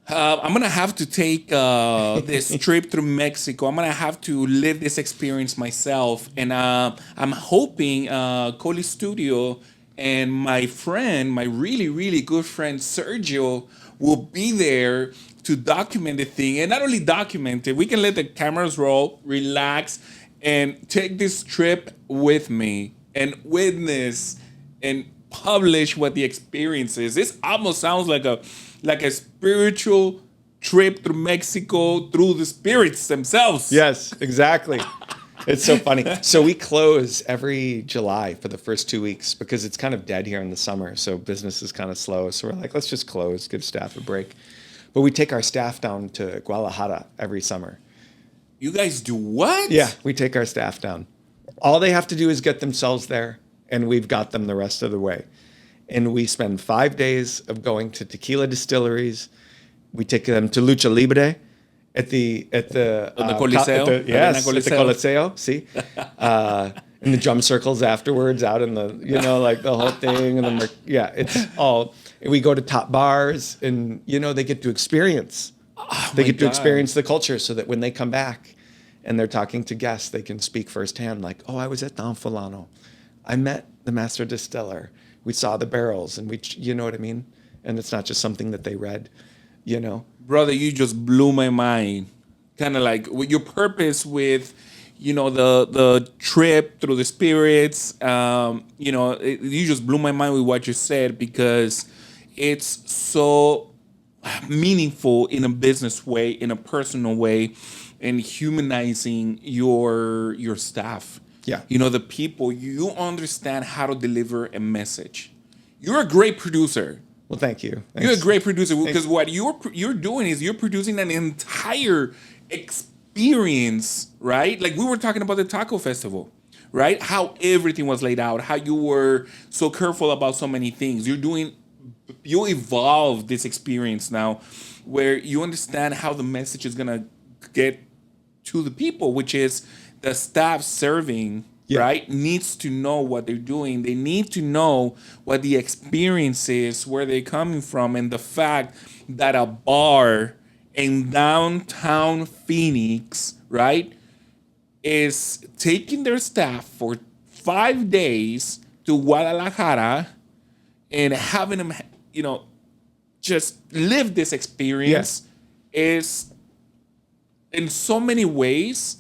I'm going to have to take this trip through Mexico. I'm going to have to live this experience myself. And I'm hoping CoLi Studio and my friend, my really, really good friend, Sergio, will be there to document the thing. And not only document it, we can let the cameras roll, relax, and take this trip with me and witness and publish what the experience is. This almost sounds like a spiritual trip through Mexico through the spirits themselves. Yes, exactly. It's so funny. So we close every July for the first 2 weeks because it's kind of dead here in the summer. So business is kind of slow. So we're like, let's just close, give staff a break. But we take our staff down to Guadalajara every summer. You guys do what? Yeah, we take our staff down. All they have to do is get themselves there, and we've got them the rest of the way. And we spend 5 days of going to tequila distilleries. We take them to Lucha Libre at the Coliseo. Yes, at the Coliseo. See, in the drum circles afterwards, out in the like the whole thing, and then it's all. And we go to top bars, and they get to experience. They get to experience the culture, so that when they come back, and they're talking to guests, they can speak firsthand. Like, oh, I was at Don Fulano, I met the master distiller. We saw the barrels, and you know what I mean. And it's not just something that they read, Brother, you just blew my mind. Kind of like your purpose with, the trip through the spirits. You just blew my mind with what you said, because it's so meaningful in a business way, in a personal way, and humanizing your staff. Yeah. The people, you understand how to deliver a message. You're a great producer. Well, thank you. Thanks. You're a great producer, because what you're doing is you're producing an entire experience, right? Like we were talking about the taco festival, right? How everything was laid out, how you were so careful about so many things. You evolve this experience now where you understand how the message is going to get to the people, which is the staff serving, right, needs to know what they're doing. They need to know what the experience is, where they're coming from, and the fact that a bar in downtown Phoenix, right, is taking their staff for 5 days to Guadalajara and having them, just live this experience is, in so many ways,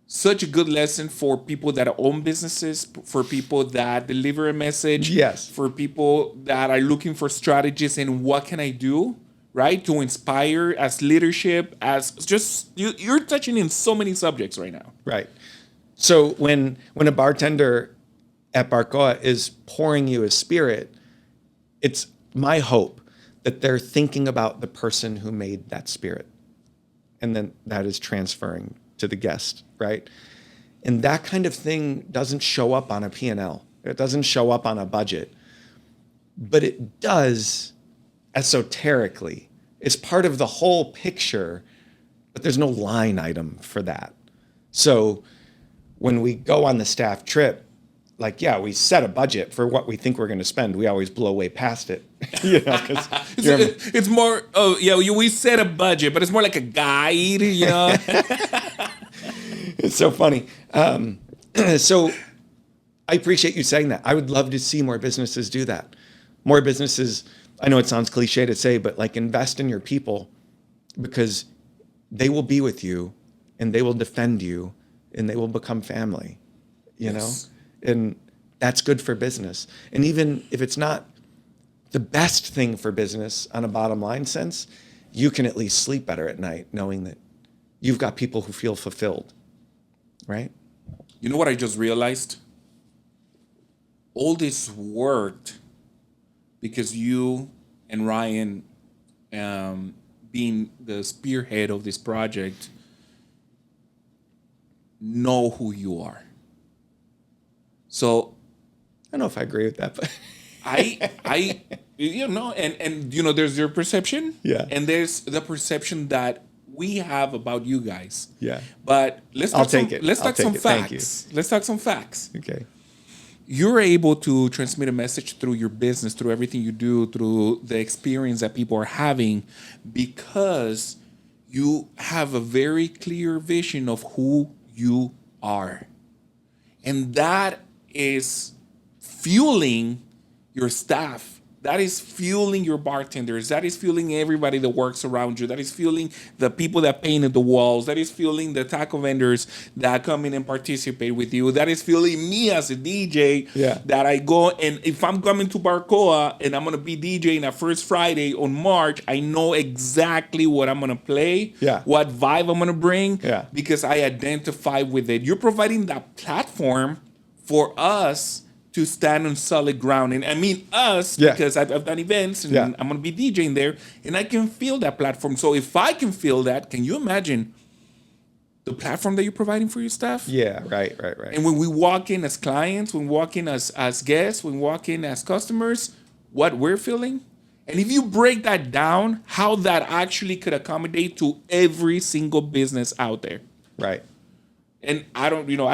such a good lesson for people that own businesses, for people that deliver a message, for people that are looking for strategies and what can I do, right, to inspire, as leadership, as just, you're touching in so many subjects right now. Right. So when a bartender at Barcoa is pouring you a spirit, it's my hope that they're thinking about the person who made that spirit, and then that is transferring to the guest, right? And that kind of thing doesn't show up on a P&L. It doesn't show up on a budget, but it does esoterically. It's part of the whole picture, but there's no line item for that. So when we go on the staff trip, like, yeah, we set a budget for what we think we're going to spend. We always blow way past it. Because it's more, we set a budget, but it's more like a guide, It's so funny. So I appreciate you saying that. I would love to see more businesses do that. More businesses, I know it sounds cliche to say, but like invest in your people, because they will be with you and they will defend you and they will become family, you know? And that's good for business. And even if it's not the best thing for business on a bottom line sense, you can at least sleep better at night knowing that you've got people who feel fulfilled, right? You know what I just realized? All this worked because you and Ryan, being the spearhead of this project, know who you are. So I don't know if I agree with that, but I and there's your perception. Yeah. And there's the perception that we have about you guys. Yeah. But let's talk some facts. Thank you. Let's talk some facts. Okay. You're able to transmit a message through your business, through everything you do, through the experience that people are having, because you have a very clear vision of who you are. And that is fueling your staff. That is fueling your bartenders. That is fueling everybody that works around you. That is fueling the people that painted the walls. That is fueling the taco vendors that come in and participate with you. That is fueling me as a DJ. Yeah. That I go, and if I'm coming to Barcoa and I'm going to be DJing that first Friday on March, I know exactly what I'm going to play, what vibe I'm going to bring, because I identify with it. You're providing that platform for us to stand on solid ground. And I mean us, because I've done events and I'm going to be DJing there, and I can feel that platform. So if I can feel that, can you imagine the platform that you're providing for your staff? Yeah, right. And when we walk in as clients, when we walk in as guests, when we walk in as customers, what we're feeling? And if you break that down, how that actually could accommodate to every single business out there. Right. And I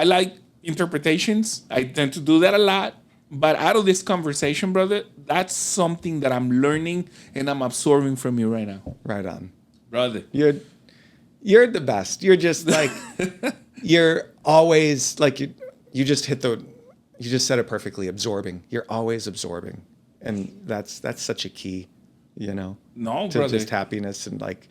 like interpretations. I tend to do that a lot. But out of this conversation, brother, that's something that I'm learning and I'm absorbing from you right now. Right on. Brother. You're the best. You're just like, you're always like, you just said it perfectly, absorbing. You're always absorbing. And that's such a key, to brother. Just happiness and like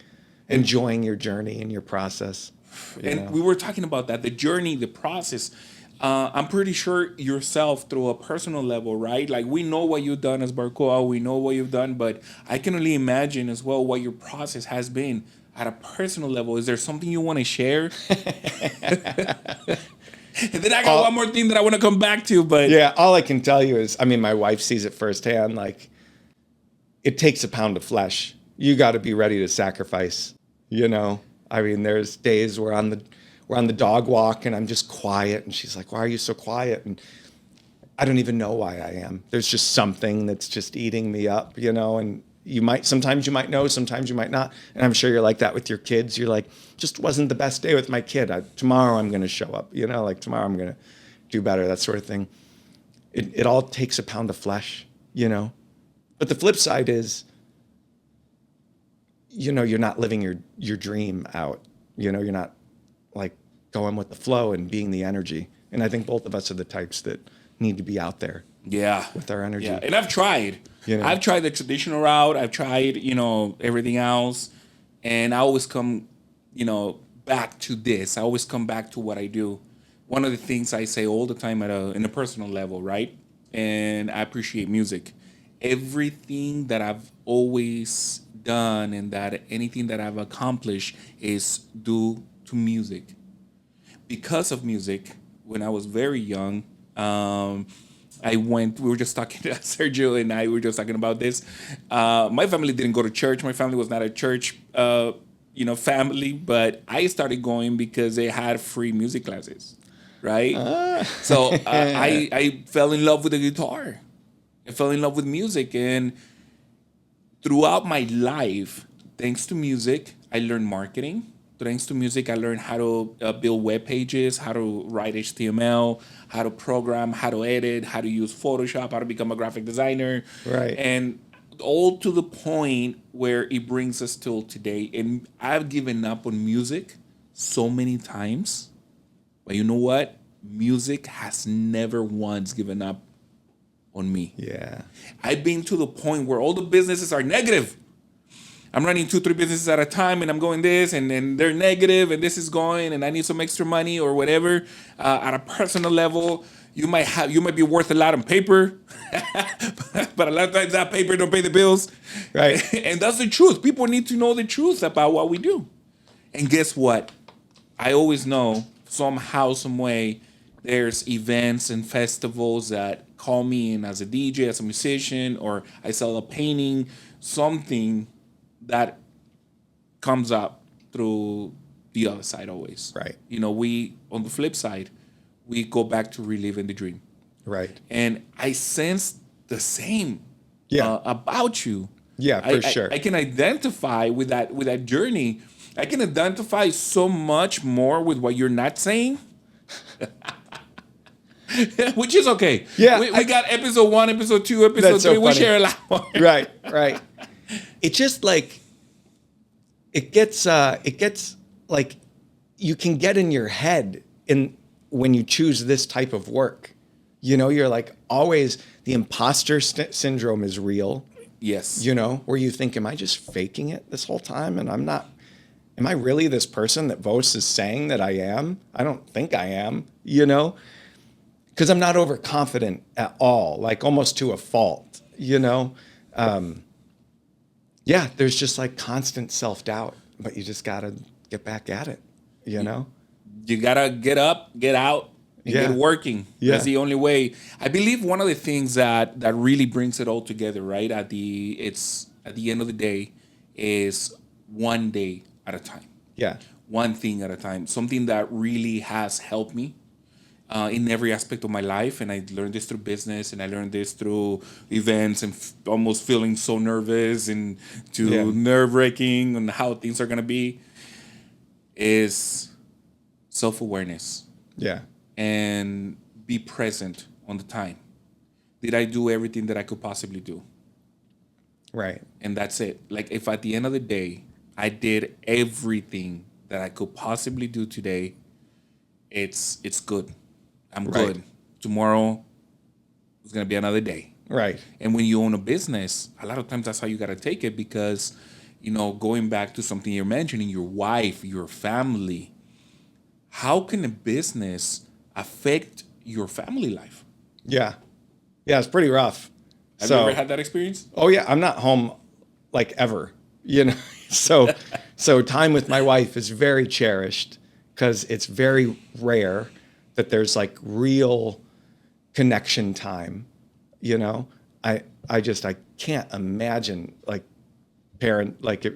enjoying your journey and your process. We were talking about that, the journey, the process. I'm pretty sure yourself through a personal level, right? Like we know what you've done as Barcoa, we know what you've done, but I can only imagine as well what your process has been at a personal level. Is there something you want to share? And then I got one more thing that I want to come back to, but yeah, all I can tell you is, my wife sees it firsthand. Like it takes a pound of flesh. You got to be ready to sacrifice, there's days where we're on the dog walk and I'm just quiet. And she's like, why are you so quiet? And I don't even know why I am. There's just something that's just eating me up, and sometimes you might know, sometimes you might not. And I'm sure you're like that with your kids. You're like, just wasn't the best day with my kid. Tomorrow I'm going to show up, like tomorrow I'm going to do better, that sort of thing. It all takes a pound of flesh, But the flip side is, you're not living your dream out. You're not like going with the flow and being the energy. And I think both of us are the types that need to be out there. Yeah. With our energy. Yeah. And I've tried. I've tried the traditional route. I've tried, everything else. And I always come, back to this. I always come back to what I do. One of the things I say all the time in a personal level, right? And I appreciate music. Everything that I've always done and that anything that I've accomplished is due to music. Because of music, when I was very young, we were just talking, Sergio and I were just talking about this. My family didn't go to church. My family was not a church, family, but I started going because they had free music classes, right? So I fell in love with the guitar. I fell in love with music. And throughout my life, thanks to music, I learned marketing. Thanks to music, I learned how to build web pages, how to write HTML, how to program, how to edit, how to use Photoshop, how to become a graphic designer. Right. And all to the point where it brings us till today. And I've given up on music so many times. But you know what? Music has never once given up on me. Yeah. I've been to the point where all the businesses are negative. I'm running 2-3 businesses at a time, and I'm going this, and then they're negative, and this is going, and I need some extra money or whatever. At a personal level, you might be worth a lot on paper, but a lot of times that paper don't pay the bills. Right. And that's the truth. People need to know the truth about what we do. And guess what? I always know somehow, some way, there's events and festivals that call me in as a DJ, as a musician, or I sell a painting, something that comes up through the other side always. Right. You know, on the flip side, we go back to reliving the dream. Right. And I sense the same about you. Yeah, for sure. I can identify with that journey. I can identify so much more with what you're not saying. Which is okay. Yeah. We got episode 1, episode 2, episode 3. So we share a lot more. Right. It just like, it gets like, you can get in your head when you choose this type of work. You know, you're like always, the imposter syndrome is real. Yes. You know, where you think, am I just faking it this whole time? And am I really this person that VOZ is saying that I am? I don't think I am, you know? Because I'm not overconfident at all, like almost to a fault, you know? There's just like constant self-doubt, but you just got to get back at it, you know? You got to get up, get out, and get working. Yeah. That's the only way. I believe one of the things that really brings it all together, right, at the end of the day, is one day at a time. Yeah. One thing at a time. Something that really has helped me in every aspect of my life. And I learned this through business, and I learned this through events, and almost feeling so nervous and nerve-wracking on how things are going to be, is self-awareness. Yeah. And be present on the time. Did I do everything that I could possibly do? Right. And that's it. Like, if at the end of the day, I did everything that I could possibly do today, it's good. I'm good. Tomorrow is going to be another day. Right. And when you own a business, a lot of times that's how you got to take it, because, you know, going back to something you're mentioning, your wife, your family, how can a business affect your family life? Yeah. Yeah, it's pretty rough. Have you ever had that experience? Oh yeah, I'm not home like ever, you know. So time with my wife is very cherished, because it's very rare that there's like real connection time, you know. I can't imagine like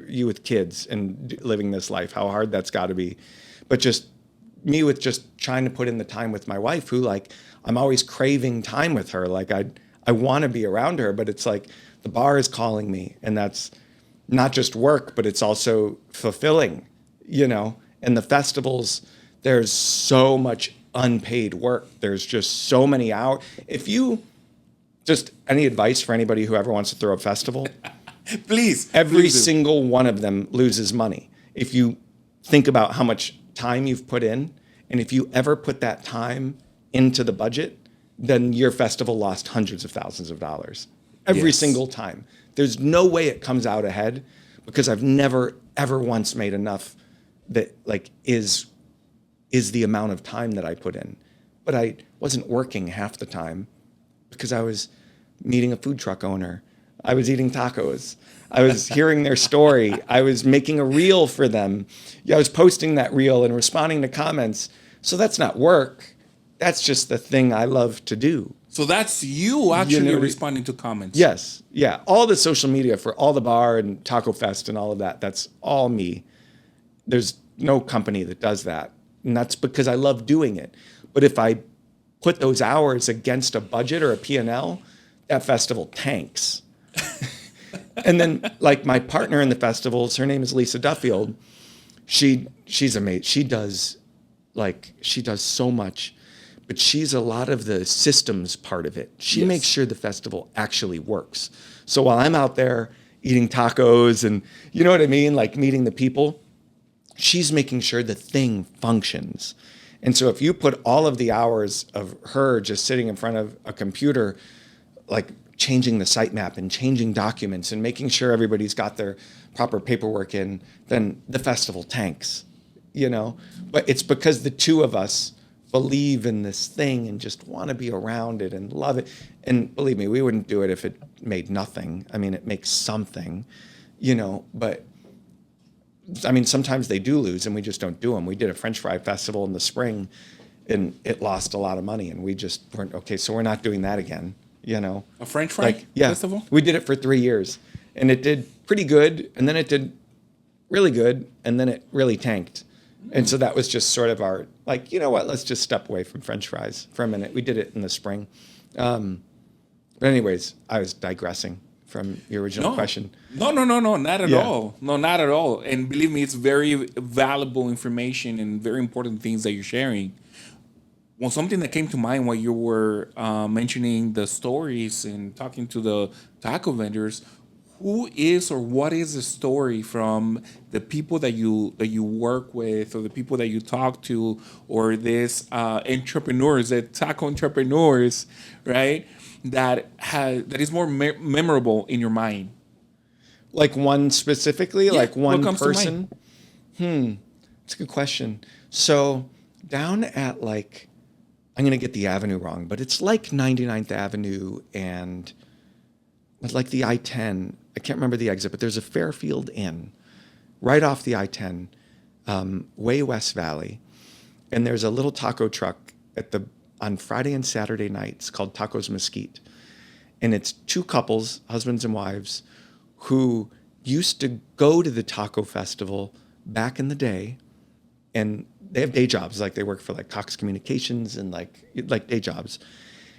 you with kids and living this life, how hard that's got to be. But just me with just trying to put in the time with my wife, who like, I'm always craving time with her. Like I want to be around her, but it's like the bar is calling me, and that's not just work, but it's also fulfilling, you know. And the festivals, there's so much unpaid work. There's just so many hours. If you just, any advice for anybody who ever wants to throw a festival? Please. Every single one of them loses money. If you think about how much time you've put in, and if you ever put that time into the budget, then your festival lost hundreds of thousands of dollars every single time. There's no way it comes out ahead, because I've never ever once made enough that like is the amount of time that I put in. But I wasn't working half the time, because I was meeting a food truck owner. I was eating tacos. I was hearing their story. I was making a reel for them. I was posting that reel and responding to comments. So that's not work. That's just the thing I love to do. So that's you actually responding to comments. Yes. Yeah. All the social media for all the bar and Taco Fest and all of that, that's all me. There's no company that does that. And that's because I love doing it. But if I put those hours against a budget or a P&L, that festival tanks. And then like my partner in the festivals, her name is Lisa Duffield. She's amazing. She does so much, but she's a lot of the systems part of it. She makes sure the festival actually works. So while I'm out there eating tacos and you know what I mean, like meeting the people, she's making sure the thing functions. And so if you put all of the hours of her just sitting in front of a computer, like changing the sitemap and changing documents and making sure everybody's got their proper paperwork in, then the festival tanks, you know? But it's because the two of us believe in this thing and just want to be around it and love it. And believe me, we wouldn't do it if it made nothing. I mean, it makes something, you know, but I mean, sometimes they do lose and we just don't do them. We did a French fry festival in the spring and it lost a lot of money and we just weren't, okay, so we're not doing that again, you know. A French fry festival? We did it for 3 years and it did pretty good and then it did really good and then it really tanked. And so that was just sort of our, like, you know what, let's just step away from French fries for a minute. We did it in the spring. But anyways, I was digressing from your original question. No, not at all. No, not at all. And believe me, it's very valuable information and very important things that you're sharing. Well, something that came to mind while you were mentioning the stories and talking to the taco vendors, who is or what is the story from the people that you work with or the people that you talk to or this entrepreneurs, the taco entrepreneurs, right? That is more memorable in your mind? Like one specifically, like one person? It's a good question. So down at like, I'm going to get the avenue wrong, but it's like 99th Avenue and like the I-10. I can't remember the exit, but there's a Fairfield Inn right off the I-10, way West Valley. And there's a little taco truck on Friday and Saturday nights called Tacos Mesquite. And it's two couples, husbands and wives, who used to go to the taco festival back in the day. And they have day jobs, like they work for like Cox Communications and like day jobs.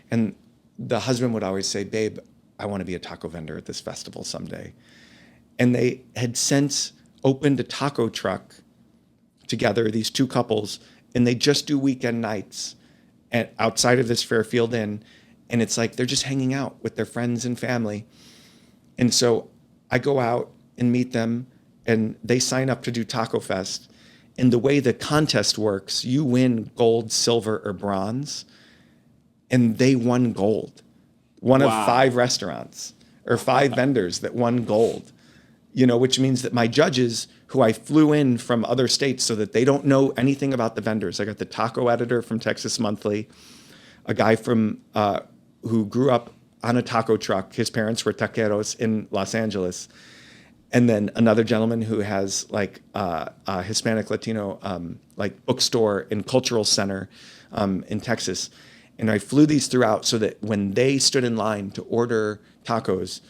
And the husband would always say, babe, I want to be a taco vendor at this festival someday. And they had since opened a taco truck together, these two couples, and they just do weekend nights outside of this Fairfield Inn, and it's like they're just hanging out with their friends and family. And so I go out and meet them, and they sign up to do Taco Fest. And the way the contest works, you win gold, silver, or bronze, and they won gold. One of 5 restaurants or 5 vendors that won gold, you know, which means that my judges, who I flew in from other states so that they don't know anything about the vendors. I got the taco editor from Texas Monthly, a guy from who grew up on a taco truck. His parents were taqueros in Los Angeles. And then another gentleman who has like a Hispanic Latino like bookstore and cultural center in Texas. And I flew these throughout so that when they stood in line to order tacos,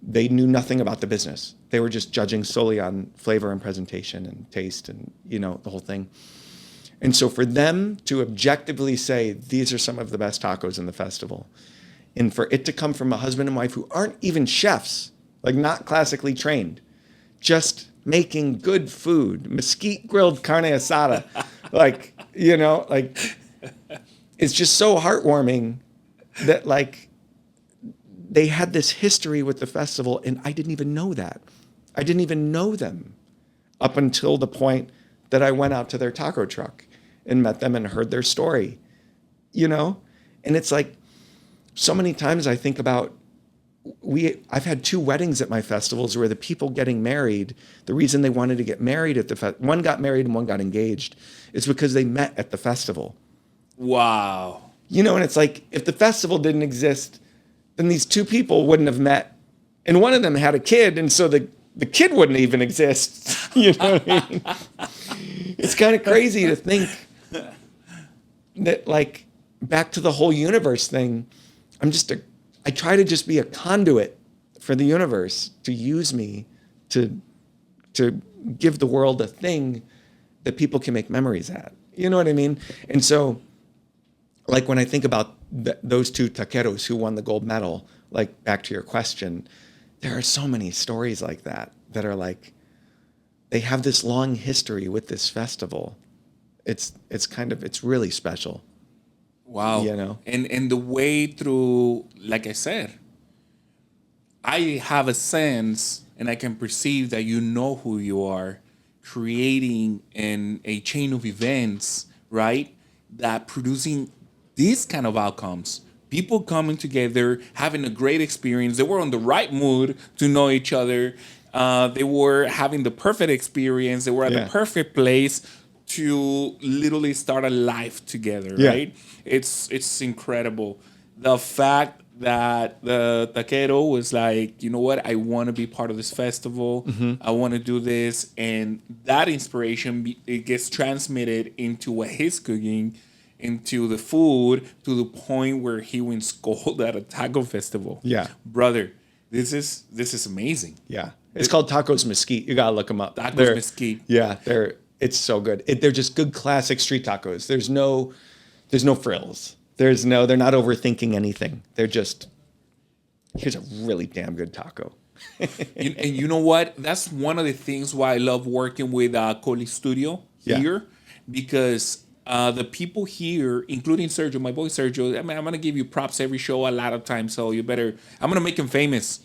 they knew nothing about the business. They were just judging solely on flavor and presentation and taste and, you know, the whole thing. And so for them to objectively say, these are some of the best tacos in the festival, and for it to come from a husband and wife who aren't even chefs, like not classically trained, just making good food, mesquite grilled carne asada, like, you know, like, it's just so heartwarming that like they had this history with the festival and I didn't even know that. I didn't even know them up until the point that I went out to their taco truck and met them and heard their story, you know? And it's like, so many times I think about, I've had 2 weddings at my festivals where the people getting married, the reason they wanted to get married at one got married and one got engaged, is because they met at the festival. Wow. You know, and it's like, if the festival didn't exist, then these 2 people wouldn't have met. And one of them had a kid, and so the kid wouldn't even exist. You know what I mean? It's kind of crazy to think that, like, back to the whole universe thing, I try to just be a conduit for the universe to use me to give the world a thing that people can make memories at. You know what I mean? And so, like, when I think about those 2 taqueros who won the gold medal, like, back to your question, there are so many stories like that are like, they have this long history with this festival. It's really special. Wow. You know? And the way through, like I said, I have a sense and I can perceive that you know who you are, creating a chain of events, right? That producing these kind of outcomes. People coming together, having a great experience. They were on the right mood to know each other. They were having the perfect experience. They were at the perfect place to literally start a life together, right? It's incredible. The fact that the taquero was like, you know what, I want to be part of this festival. I want to do this. And that inspiration, it gets transmitted into what he's cooking, into the food, to the point where he wins gold at a taco festival. Yeah. Brother, this is amazing. Yeah. It's called Tacos Mesquite. You got to look them up. Tacos Mesquite. Yeah, it's so good. They're just good classic street tacos. There's no frills. They're not overthinking anything. They're just, here's a really damn good taco. And you know what? That's one of the things why I love working with CoLi Studio here, because the people here, including Sergio, my boy Sergio, I mean, I'm going to give you props every show a lot of times, so I'm going to make him famous.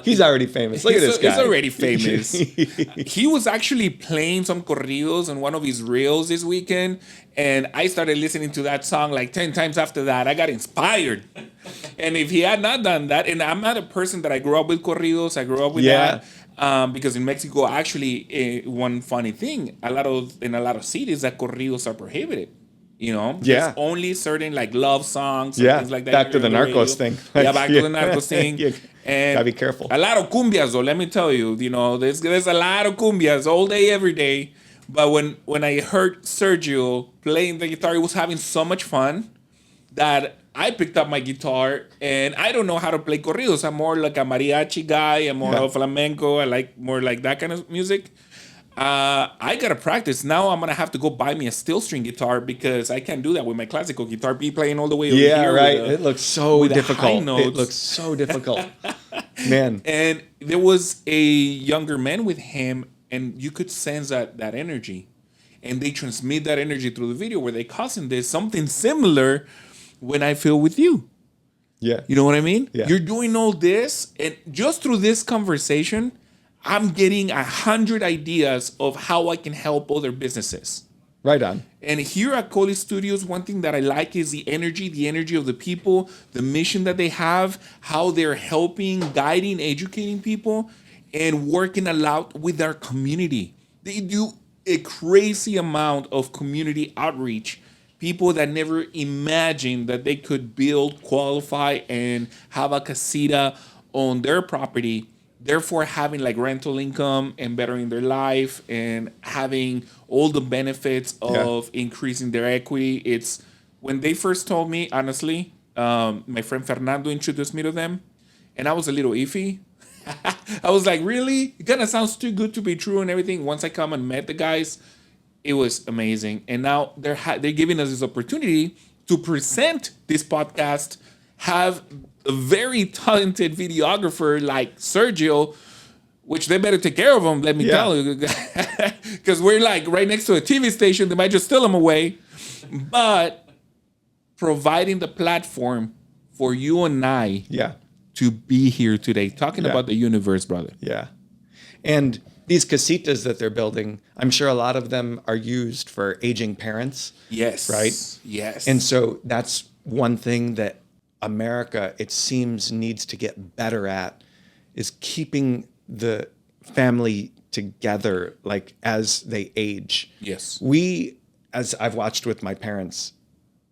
He's already famous. Look at this guy. He's already famous. He was actually playing some corridos on one of his reels this weekend, and I started listening to that song like 10 times after that. I got inspired. And if he had not done that, and I'm not a person that I grew up with corridos, I grew up with that. Because in Mexico, actually, one funny thing, in a lot of cities, that corridos are prohibited. You know, there's only certain like love songs, and things like that. Back to the Narcos thing. Back to the Narcos thing. And gotta be careful. A lot of cumbias, though. Let me tell you, there's a lot of cumbias all day, every day. But when I heard Sergio playing the guitar, he was having so much fun that I picked up my guitar, and I don't know how to play corridos. I'm more like a mariachi guy. I'm more of flamenco. I like more like that kind of music. I gotta practice. Now I'm gonna have to go buy me a steel string guitar because I can't do that with my classical guitar. Be playing all the way over here. Yeah, right. It looks so difficult. It looks so difficult. Man. And there was a younger man with him, and you could sense that energy. And they transmit that energy through the video where they causing this something similar when I feel with you. Yeah. You know what I mean? Yeah. You're doing all this, and just through this conversation, I'm getting 100 ideas of how I can help other businesses. Right on. And here at CoLi Studios, one thing that I like is the energy of the people, the mission that they have, how they're helping, guiding, educating people, and working a lot with our community. They do a crazy amount of community outreach. People that never imagined that they could build, qualify, and have a casita on their property, therefore having like rental income and bettering their life and having all the benefits of increasing their equity. It's when they first told me, honestly, my friend Fernando introduced me to them, and I was a little iffy. I was like, really? It kind of sounds too good to be true and everything. Once I come and met the guys, it was amazing. And now they're giving us this opportunity to present this podcast, have a very talented videographer like Sergio, which they better take care of him, let me tell you. Because we're like right next to a TV station. They might just steal him away. But providing the platform for you and I to be here today, talking about the universe, brother. Yeah. And these casitas that they're building, I'm sure a lot of them are used for aging parents. Yes. Right? Yes. And so that's one thing that America, it seems, needs to get better at, is keeping the family together, like as they age. Yes. We, as I've watched with my parents,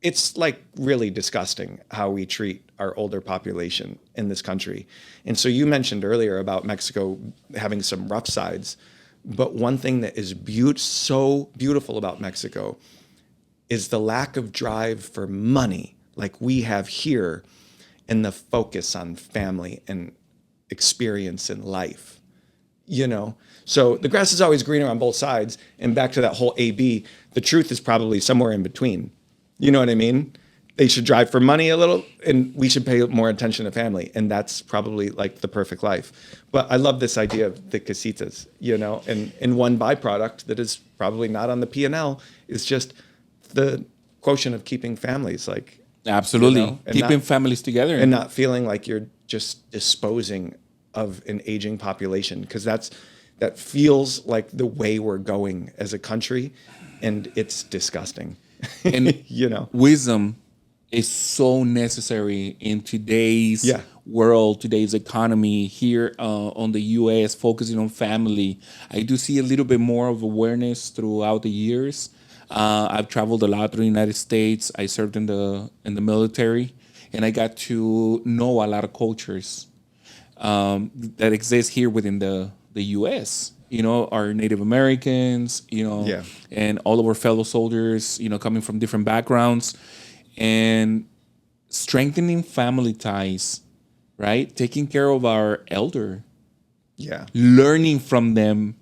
it's like really disgusting how we treat our older population in this country. And so you mentioned earlier about Mexico having some rough sides, but one thing that is so beautiful about Mexico is the lack of drive for money like we have here, and the focus on family and experience in life, you know? So the grass is always greener on both sides. And back to that whole AB, the truth is probably somewhere in between. You know what I mean? they should drive for money a little, and we should pay more attention to family. And that's probably like the perfect life. But I love this idea of the casitas, and one byproduct that is probably not on the P&L is just the quotient of keeping families like. Absolutely. Keeping families together. And not feeling like you're just disposing of an aging population, because that feels like the way we're going as a country, and it's disgusting. And wisdom is so necessary in today's world, today's economy here on the U.S., focusing on family. I do see a little bit more of awareness throughout the years. I've traveled a lot through the United States. I served in the military, and I got to know a lot of cultures that exist here within the U.S. Our Native Americans, and all of our fellow soldiers, coming from different backgrounds, and strengthening family ties, right? Taking care of our elder, learning from them,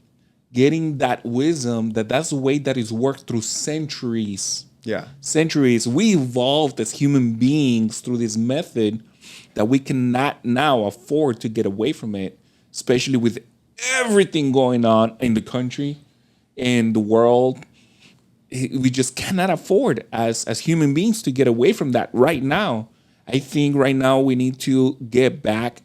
getting that wisdom, that's a way that is worked through centuries. Yeah. Centuries. We evolved as human beings through this method that we cannot now afford to get away from it, especially with everything going on in the country, in the world. We just cannot afford as human beings to get away from that right now. I think right now we need to get back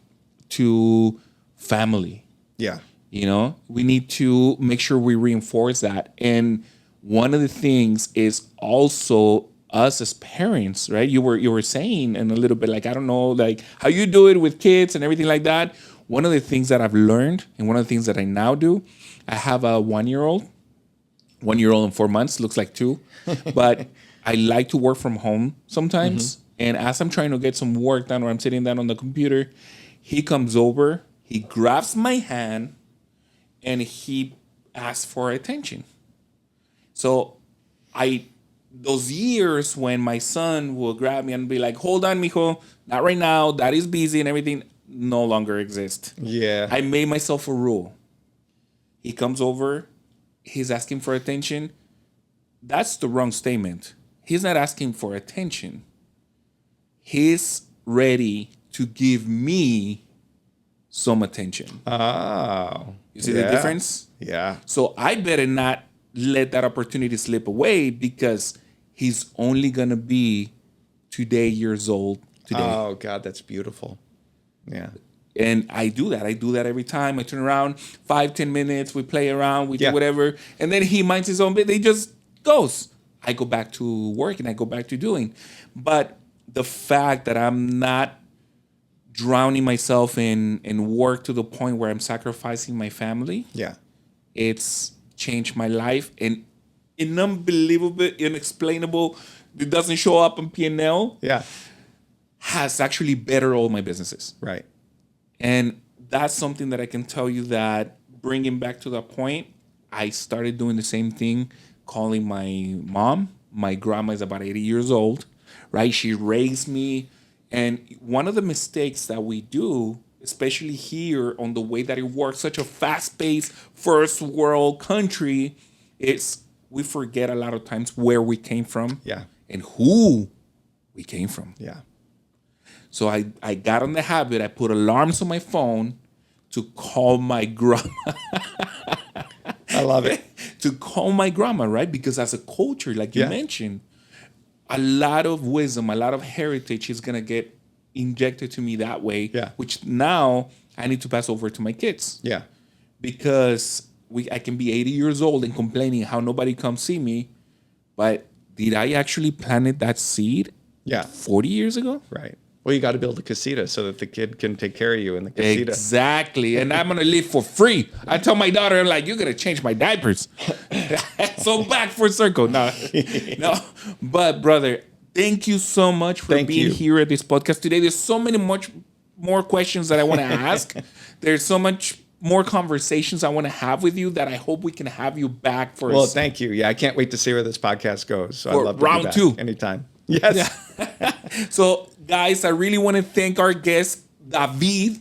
to family. Yeah. We need to make sure we reinforce that. And one of the things is also us as parents, right? You were saying, and a little bit like, I don't know, like how you do it with kids and everything like that. One of the things that I've learned, and one of the things that I now do, I have a 1-year-old and 4 months, looks like 2, but I like to work from home sometimes. Mm-hmm. And as I'm trying to get some work done, or I'm sitting down on the computer, he comes over, he grabs my hand, and he asks for attention. So those years when my son will grab me and be like, hold on, mijo, not right now, that is busy and everything, no longer exist. Yeah. I made myself a rule. He comes over, he's asking for attention. That's the wrong statement. He's not asking for attention. He's ready to give me some attention. Oh. You see the difference? Yeah. So I better not let that opportunity slip away, because he's only going to be 2 years old today. Oh, God, that's beautiful. Yeah. And I do that. I do that every time. I turn around, 5-10 minutes, we play around, we do whatever. And then he minds his own bit. He just goes. I go back to work and I go back to doing. But the fact that I'm not drowning myself in work to the point where I'm sacrificing my family, it's changed my life. And in unbelievable, inexplainable, it doesn't show up on P&L, has actually bettered all my businesses. Right. And that's something that I can tell you, that bringing back to that point, I started doing the same thing, calling my mom. My grandma is about 80 years old, right? She raised me. And one of the mistakes that we do, especially here on the way that it works, such a fast-paced first world country, is we forget a lot of times where we came from and who we came from. Yeah. So I got on the habit. I put alarms on my phone to call my grandma. I love it. To call my grandma, right? Because as a culture, like you mentioned, a lot of wisdom, a lot of heritage is going to get injected to me that way, which now I need to pass over to my kids. Yeah. Because I can be 80 years old and complaining how nobody comes see me, but did I actually plant that seed 40 years ago? Right. Well, you got to build a casita so that the kid can take care of you in the casita. Exactly. And I'm going to live for free. I tell my daughter, I'm like, you're going to change my diapers. So back for a circle. No. But brother, thank you so much for being here at this podcast today. There's so many much more questions that I want to ask. There's so much more conversations I want to have with you that I hope we can have you back for. Well, thank you. Yeah, I can't wait to see where this podcast goes. So I'd love to round be back 2 anytime. Yes. Yeah. So, guys, I really want to thank our guest, David.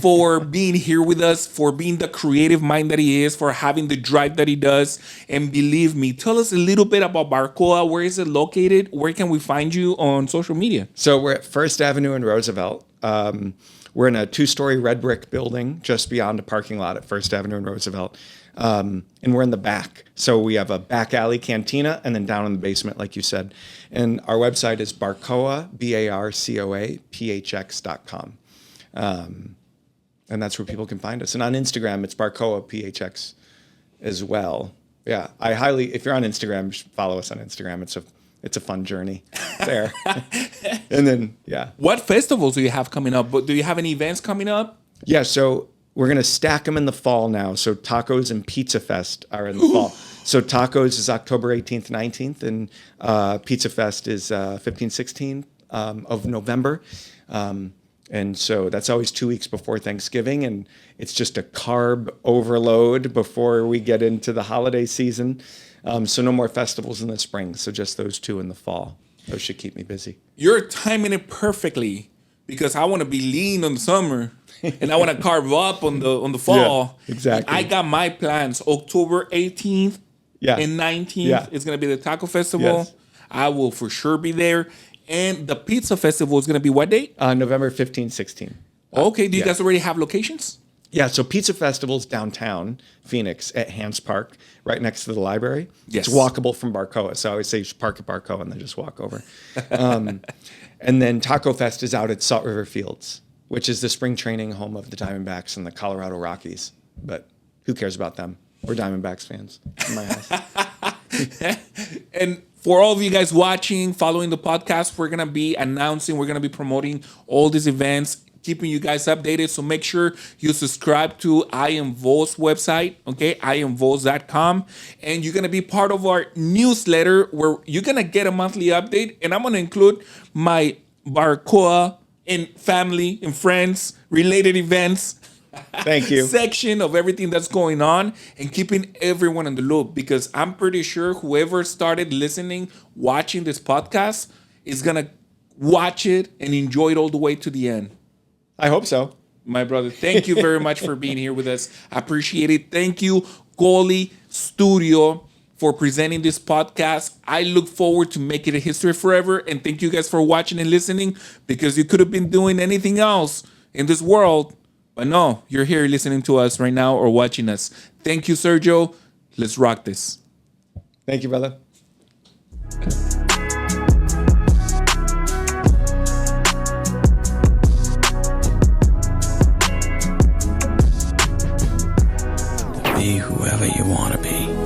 for being here with us, for being the creative mind that he is, for having the drive that he does. And believe me, tell us a little bit about Barcoa. Where is it located? Where can we find you on social media? So we're at First Avenue and Roosevelt. We're in a 2-story red brick building just beyond a parking lot at First Avenue and Roosevelt. And we're in the back. So we have a back alley cantina and then down in the basement, like you said. And our website is Barcoa, Barcoa, PHX.com. And that's where people can find us. And on Instagram, it's Barcoa PHX as well. Yeah, I highly, if you're on Instagram, follow us on Instagram. It's a fun journey there. And then, yeah. What festivals do you have coming up? Do you have any events coming up? Yeah, so we're going to stack them in the fall now. So Tacos and Pizza Fest are in the fall. So Tacos is October 18th, 19th, and Pizza Fest is 15th, 16th of November. And so that's always 2 weeks before Thanksgiving, and it's just a carb overload before we get into the holiday season. So no more festivals in the spring, so just those 2 in the fall. Those should keep me busy. You're timing it perfectly because I want to be lean on the summer and I want to carb up on the fall. Yeah, exactly. I got my plans. October 18th and 19th is going to be the Taco Festival. Yes. I will for sure be there. And the Pizza Festival is going to be what date? November 15th, 16th. Okay. Do you guys already have locations? Yeah, so Pizza Festival's downtown Phoenix at Hans Park, right next to the library. Yes. It's walkable from Barcoa. So I always say you should park at Barcoa and then just walk over. And then Taco Fest is out at Salt River Fields, which is the spring training home of the Diamondbacks and the Colorado Rockies. But who cares about them? We're Diamondbacks fans in my house. And for all of you guys watching, following the podcast, we're going to be announcing, we're going to be promoting all these events, keeping you guys updated. So make sure you subscribe to I AM VOZ website, okay, IamVoz.com. And you're going to be part of our newsletter where you're going to get a monthly update. And I'm going to include my Barcoa and family and friends related events. Thank you. Section of everything that's going on and keeping everyone in the loop, because I'm pretty sure whoever started listening, watching this podcast is going to watch it and enjoy it all the way to the end. I hope so. My brother, thank you very much for being here with us. I appreciate it. Thank you, CoLi Studio, for presenting this podcast. I look forward to making it history forever. And thank you guys for watching and listening, because you could have been doing anything else in this world. But no, you're here listening to us right now or watching us. Thank you, Sergio. Let's rock this. Thank you, brother. Be whoever you want to be.